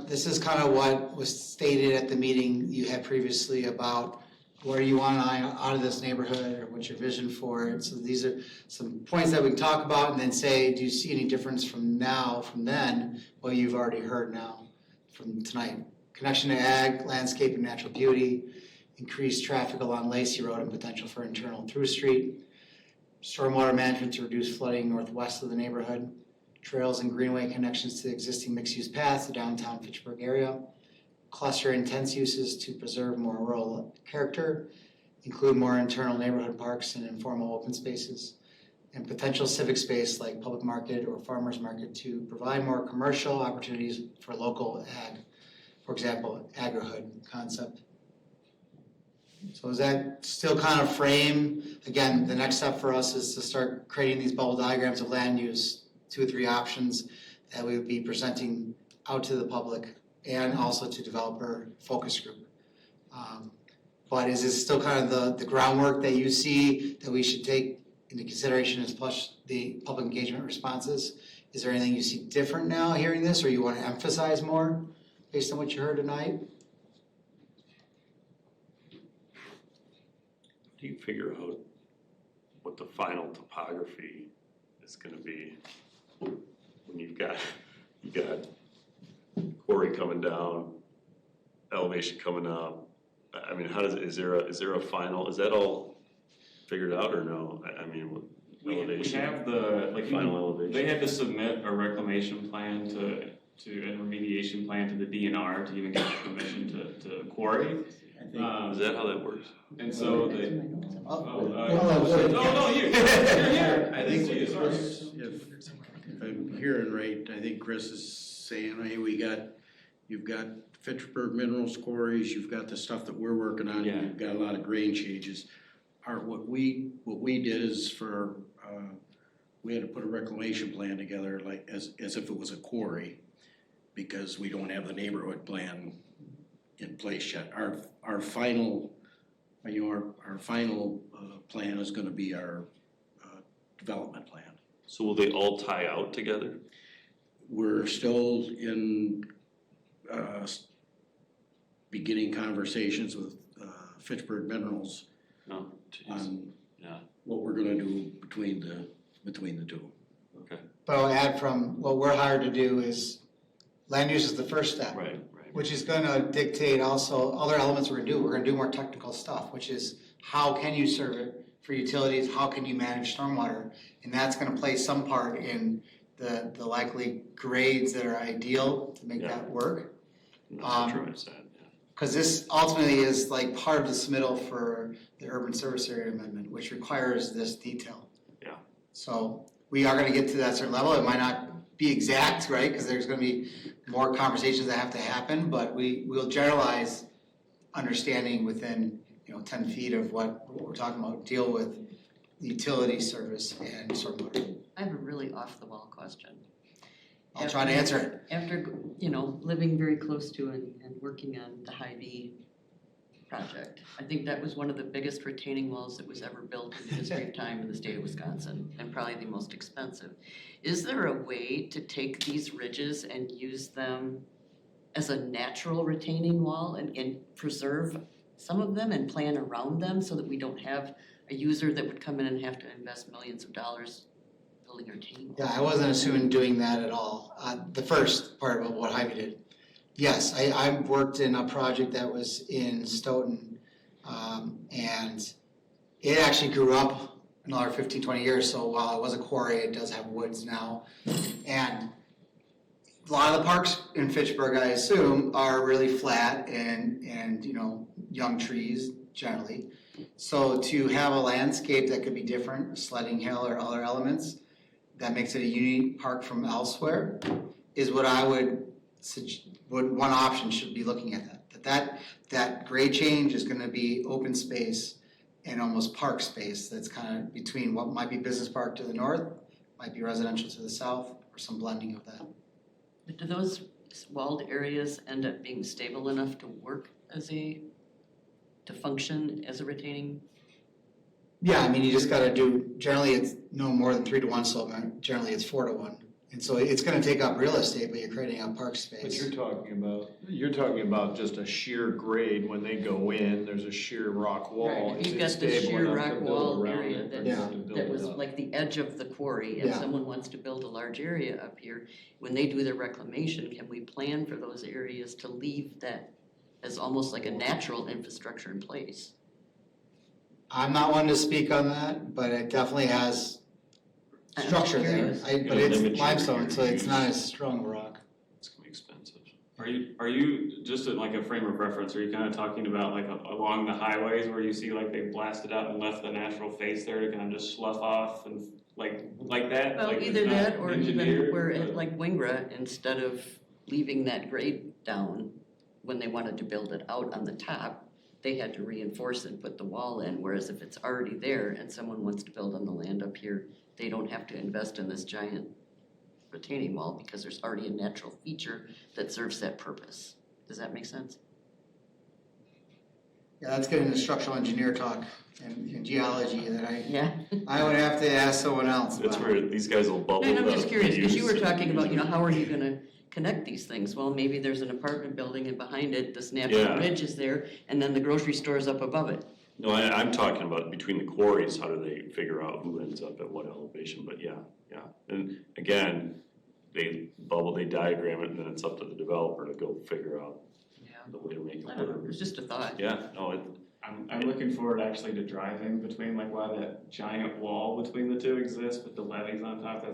This is kind of what was stated at the meeting you had previously about where you want out of this neighborhood or what's your vision for it. So these are some points that we can talk about and then say, do you see any difference from then, what you've already heard now from tonight? Connection to ag, landscape, and natural beauty, increased traffic along Lacey Road and potential for internal through street, stormwater management to reduce flooding northwest of the neighborhood, trails and greenway connections to the existing mixed-use paths, the downtown Fitchburg area, cluster intense uses to preserve more rural character, include more internal neighborhood parks and informal open spaces, and potential civic space like public market or farmers market to provide more commercial opportunities for local ag. For example, agrihood concept. So is that still kind of frame? Again, the next step for us is to start creating these bubble diagrams of land use, 2 or 3 options that we would be presenting out to the public and also to developer focus group. But is this still kind of the groundwork that you see that we should take into consideration as plus the public engagement responses? Is there anything you see different now hearing this, or you want to emphasize more based on what you heard tonight? Do you figure out what the final topography is gonna be when you've got quarry coming down, elevation coming up? I mean, is there a final, is that all figured out or no? I mean, We elevation, have the, like, final elevation. they had to submit a reclamation plan and remediation plan to the DNR to even get permission to quarry. I Is that how that works? And so they, No, you're here. I think It's you, Chris, if I'm hearing right, I think Chris is saying, hey, you've got Fitchburg Minerals quarries, you've got the stuff that we're working on, Yeah. you've got a lot of grade changes. What we did is we had to put a reclamation plan together like as if it was a quarry, because we don't have the neighborhood plan in place yet. Our final plan is gonna be our development plan. So will they all tie out together? We're still in beginning conversations with Fitchburg Minerals No, jeez, on yeah, what we're gonna do between the two. okay, But I'll add from what we're hired to do is land use is the first step. right. Which is gonna dictate also other elements we're gonna do. We're gonna do more technical stuff, which is how can you serve it for utilities? How can you manage stormwater? And that's gonna play some part in the likely grades that are ideal to make Yeah. that work. That's what Troy said, yeah. Because this ultimately is like part of the submittal for the urban service area amendment, which requires this detail. Yeah. So we are gonna get to that certain level. It might not be exact, right? Because there's gonna be more conversations that have to happen, but we'll generalize understanding within, 10 feet of what we're talking about, deal with utility service and stormwater. I have a really off-the-wall question. I'll try to answer it. After, living very close to and working on the Hy-Vee project, I think that was one of the biggest retaining walls that was ever built in the history of time in the state of Wisconsin, and probably the most expensive. Is there a way to take these ridges and use them as a natural retaining wall and preserve some of them and plan around them so that we don't have a user that would come in and have to invest millions of dollars building a retaining wall? Yeah, I wasn't assuming doing that at all. The first part of what Hy-Vee did. Yes, I worked in a project that was in Stoughton, and it actually grew up another 15, 20 years. So while it was a quarry, it does have woods now. And a lot of the parks in Fitchburg, I assume, are really flat and young trees generally. So to have a landscape that could be different, sledding hill or other elements, that makes it a unique park from elsewhere, is what I would, one option should be looking at that. That grade change is gonna be open space and almost park space that's kind of between what might be business park to the north, might be residential to the south, or some blending of that. But do those walled areas end up being stable enough to work to function as a retaining? Yeah, I mean, you just gotta do, generally it's no more than 3-to-1 slope, generally it's 4-to-1. And so it's gonna take up real estate, but you're creating a park But space. you're talking about just a sheer grade when they go in, there's a sheer rock wall. Right, if Is you've it got this stable sheer enough rock to build wall around area it or Yeah. to build that it was up? like the edge of the quarry, and Yeah. someone wants to build a large area up here, when they do their reclamation, can we plan for those areas to leave that as almost like a natural infrastructure in place? I'm not one to speak on that, but it definitely has I'm structure there. curious. But It'll limit it's your limestone, so it's not use. as strong a rock. It's gonna be expensive. Are you, just in like a frame of reference, are you kind of talking about like along the highways where you see like they blasted out and left the natural face there to kind of just slough off and like that? Well, Like, it's either not that or even engineered, where but- at like Wingra, instead of leaving that grade down, when they wanted to build it out on the top, they had to reinforce and put the wall in, whereas if it's already there and someone wants to build on the land up here, they don't have to invest in this giant retaining wall because there's already a natural feature that serves that purpose. Does that make sense? Yeah, that's getting into structural engineer talk and geology that Yeah. I would have to ask someone else That's about. where these guys will bubble And the I'm just curious, because you were use. talking about, how are you gonna connect these things? Well, maybe there's an apartment building and behind it, this natural Yeah. ridge is there, and then the grocery store is up above it. No, I'm talking about between the quarries, how do they figure out who ends up at what elevation, but yeah. And again, they diagram it, and then it's up to the developer to go figure out Yeah. the way to make it I don't know, work. it was just a thought. Yeah, no, I'm looking forward actually to driving between like why that giant wall between the two exists with the levees on top.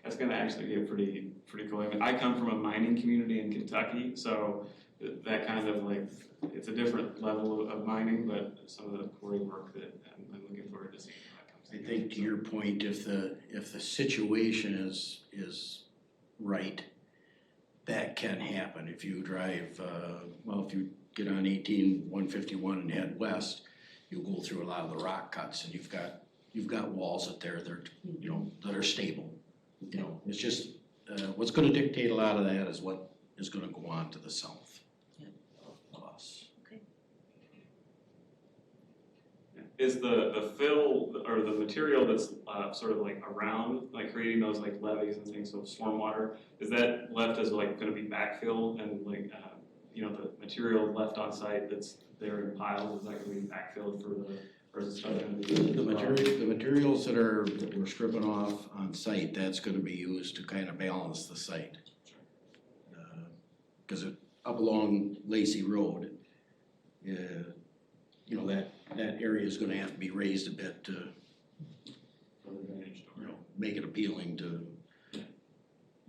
That's gonna actually be a pretty cool. I mean, I come from a mining community in Kentucky, so that kind of like, it's a different level of mining, but some of the quarry work that I'm looking forward to seeing how that comes I together. think to your point, if the situation is right, that can happen. If you drive, if you get on 151 and head west, you'll go through a lot of the rock cuts, and you've got walls up there that are, that are stable. It's just, what's gonna dictate a lot of that is what is gonna go on to the south of us. Is the fill or the material that's sort of like around, like creating those like levees and things, so stormwater, is that left as like gonna be backfill and like, the material left on site that's there in piles, is that gonna be backfilled or is it stuff gonna be? The materials that we're stripping off on site, that's gonna be used to kind of balance the site. Cause up along Lacey Road, that area is gonna have to be raised a bit to, make it appealing to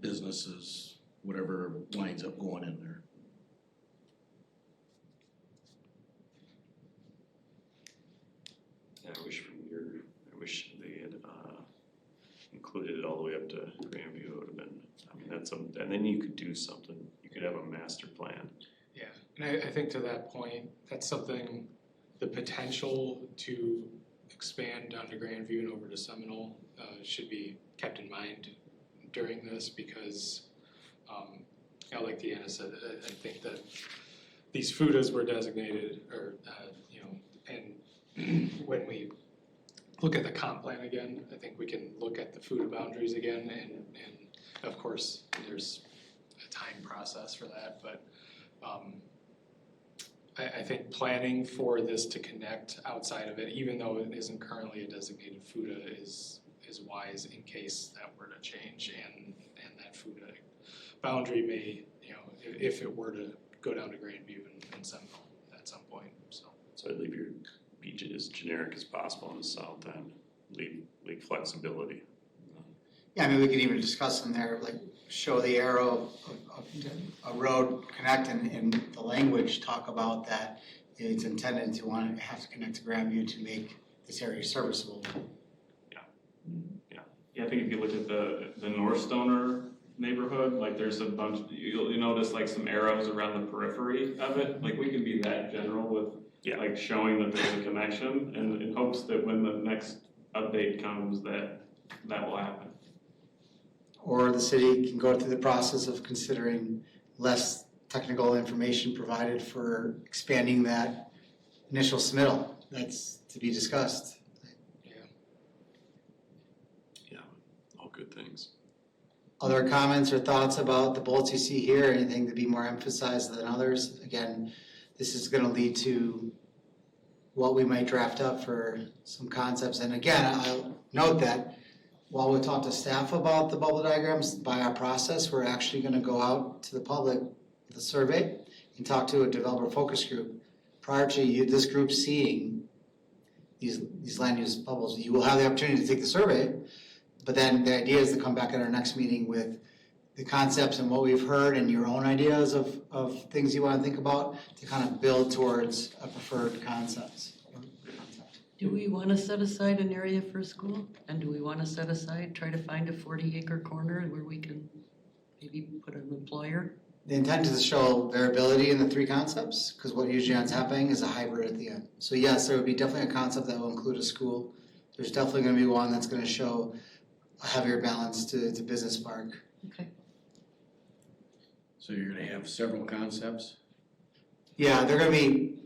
businesses, whatever winds up going in there. yeah, I wish they had included it all the way up to Grandview. It would have been, and then you could do something, you could have a master plan. Yeah, and I think to that point, that's something, the potential to expand down to Grandview and over to Seminole should be kept in mind during this because, like Deanna said, I think that these FUDAs were designated and when we look at the comp plan again, I think we can look at the FUDA boundaries again and of course, there's a time process for that, but I think planning for this to connect outside of it, even though it isn't currently a designated FUDA, is wise in case that were to change and that FUDA boundary may, if it were to go down to Grandview and Seminole at some point, so. So I'd leave your beach as generic as possible on the south end, leave flexibility. Yeah, I mean, we could even discuss in there, like, show the arrow of a road connect and the language talk about that it's intended to have to connect to Grandview to make this area serviceable. Yeah, I think if you look at the North Stoner neighborhood, like there's a bunch, you'll notice like some arrows around the periphery of it. Like we can be that general with like showing that there's a connection and in hopes that when the next update comes that will happen. Or the city can go through the process of considering less technical information provided for expanding that initial submittal. That's to be discussed. All good things. Other comments or thoughts about the bullets you see here? Anything to be more emphasized than others? Again, this is going to lead to what we might draft up for some concepts. And again, I'll note that while we talk to staff about the bubble diagrams, by our process, we're actually going to go out to the public with a survey and talk to a developer focus group. Prior to this group seeing these land use bubbles, you will have the opportunity to take the survey, but then the idea is to come back at our next meeting with the concepts and what we've heard and your own ideas of things you want to think about to kind of build towards a preferred concept. Do we want to set aside an area for a school? And do we want to set aside, try to find a 40-acre corner where we can maybe put an employer? The intent is to show variability in the three concepts, because what usually ends up happening is a hybrid at the end. So yes, there would be definitely a concept that will include a school. There's definitely going to be one that's going to show a heavier balance to business park. Okay. So you're gonna have several concepts? Yeah, they're going to be,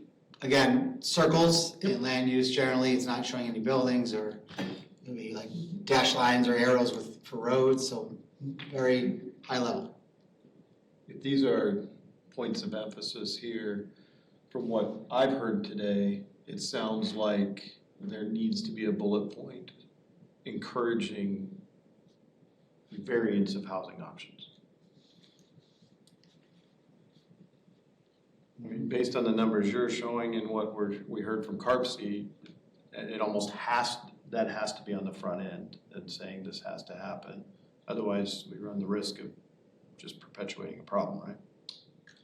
again, circles in land use. Generally, it's not showing any buildings or maybe like dash lines or arrows for roads, so very high level. If these are points of emphasis here, from what I've heard today, it sounds like there needs to be a bullet point encouraging variance of housing options. I mean, based on the numbers you're showing and what we heard from CARPC, it almost has to be on the front end and saying this has to happen. Otherwise, we run the risk of just perpetuating a problem, right?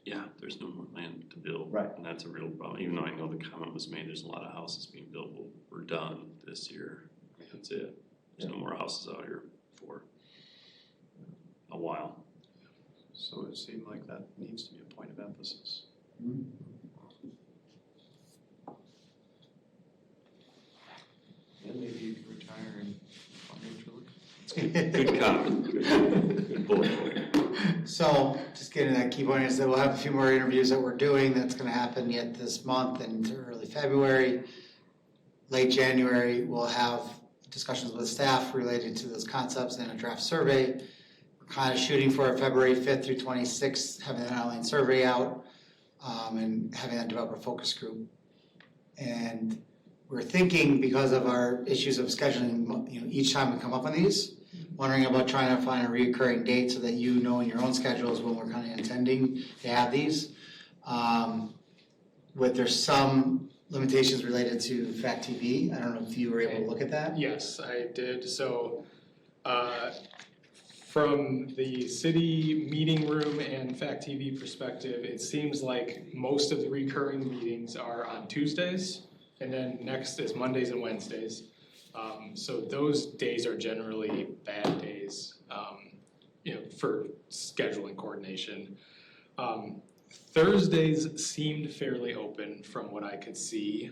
Yeah, there's no more land to build. Right. And that's a real problem. Even though I know the comment was made, there's a lot of houses being built. We're done this year. That's it. There's no more houses out here for a while. So it seemed like that needs to be a point of emphasis. And maybe you can retire and Good comment. Good bullet point. So just getting that key point is that we'll have a few more interviews that we're doing that's going to happen yet this month and early February. Late January, we'll have discussions with staff related to those concepts and a draft survey. We're kind of shooting for a February 5th through 26th, having that online survey out and having that developer focus group. And we're thinking, because of our issues of scheduling, each time we come up on these, wondering about trying to find a recurring date so that you know in your own schedules when we're kind of intending to have these. There's some limitations related to Fact TV. I don't know if you were able to look at that. Yes, I did. So from the city meeting room and Fact TV perspective, it seems like most of the recurring meetings are on Tuesdays, and then next is Mondays and Wednesdays. So those days are generally bad days, for scheduling coordination. Thursdays seemed fairly open from what I could see.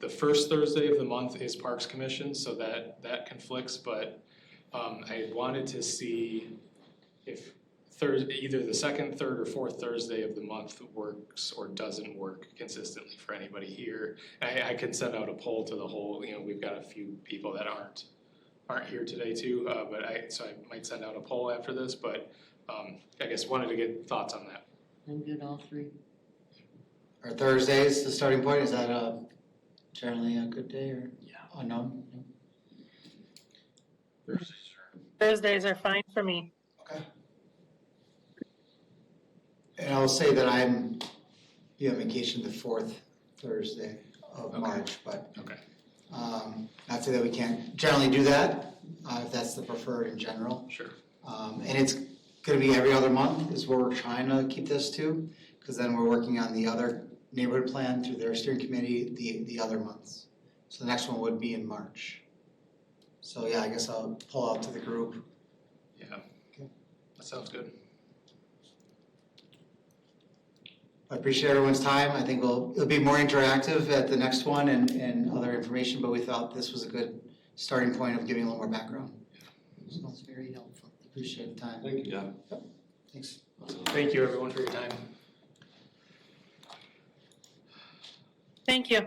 The first Thursday of the month is Parks Commission, so that conflicts, but I wanted to see if either the second, third, or fourth Thursday of the month works or doesn't work consistently for anybody here. I can send out a poll to the whole, we've got a few people that aren't here today too, so I might send out a poll after this, but I guess wanted to get thoughts on that. I'm good, all three. Are Thursdays the starting point? Is that generally a good day or unknown? Thursdays are fine for me. Okay. And I'll say that I'm on vacation the fourth Thursday of March, but not say that we can't generally do that, if that's the preferred in general. Sure. And it's going to be every other month is where we're trying to keep this to, because then we're working on the other neighborhood plan through their steering committee the other months. So the next one would be in March. So yeah, I guess I'll pull out to the group. Yeah, that sounds good. I appreciate everyone's time. I think it'll be more interactive at the next one and other information, but we thought this was a good starting point of giving a little more background. So it's very helpful. Appreciate the time. Thank you. Yeah. Thanks. Thank you, everyone, for your time. Thank you.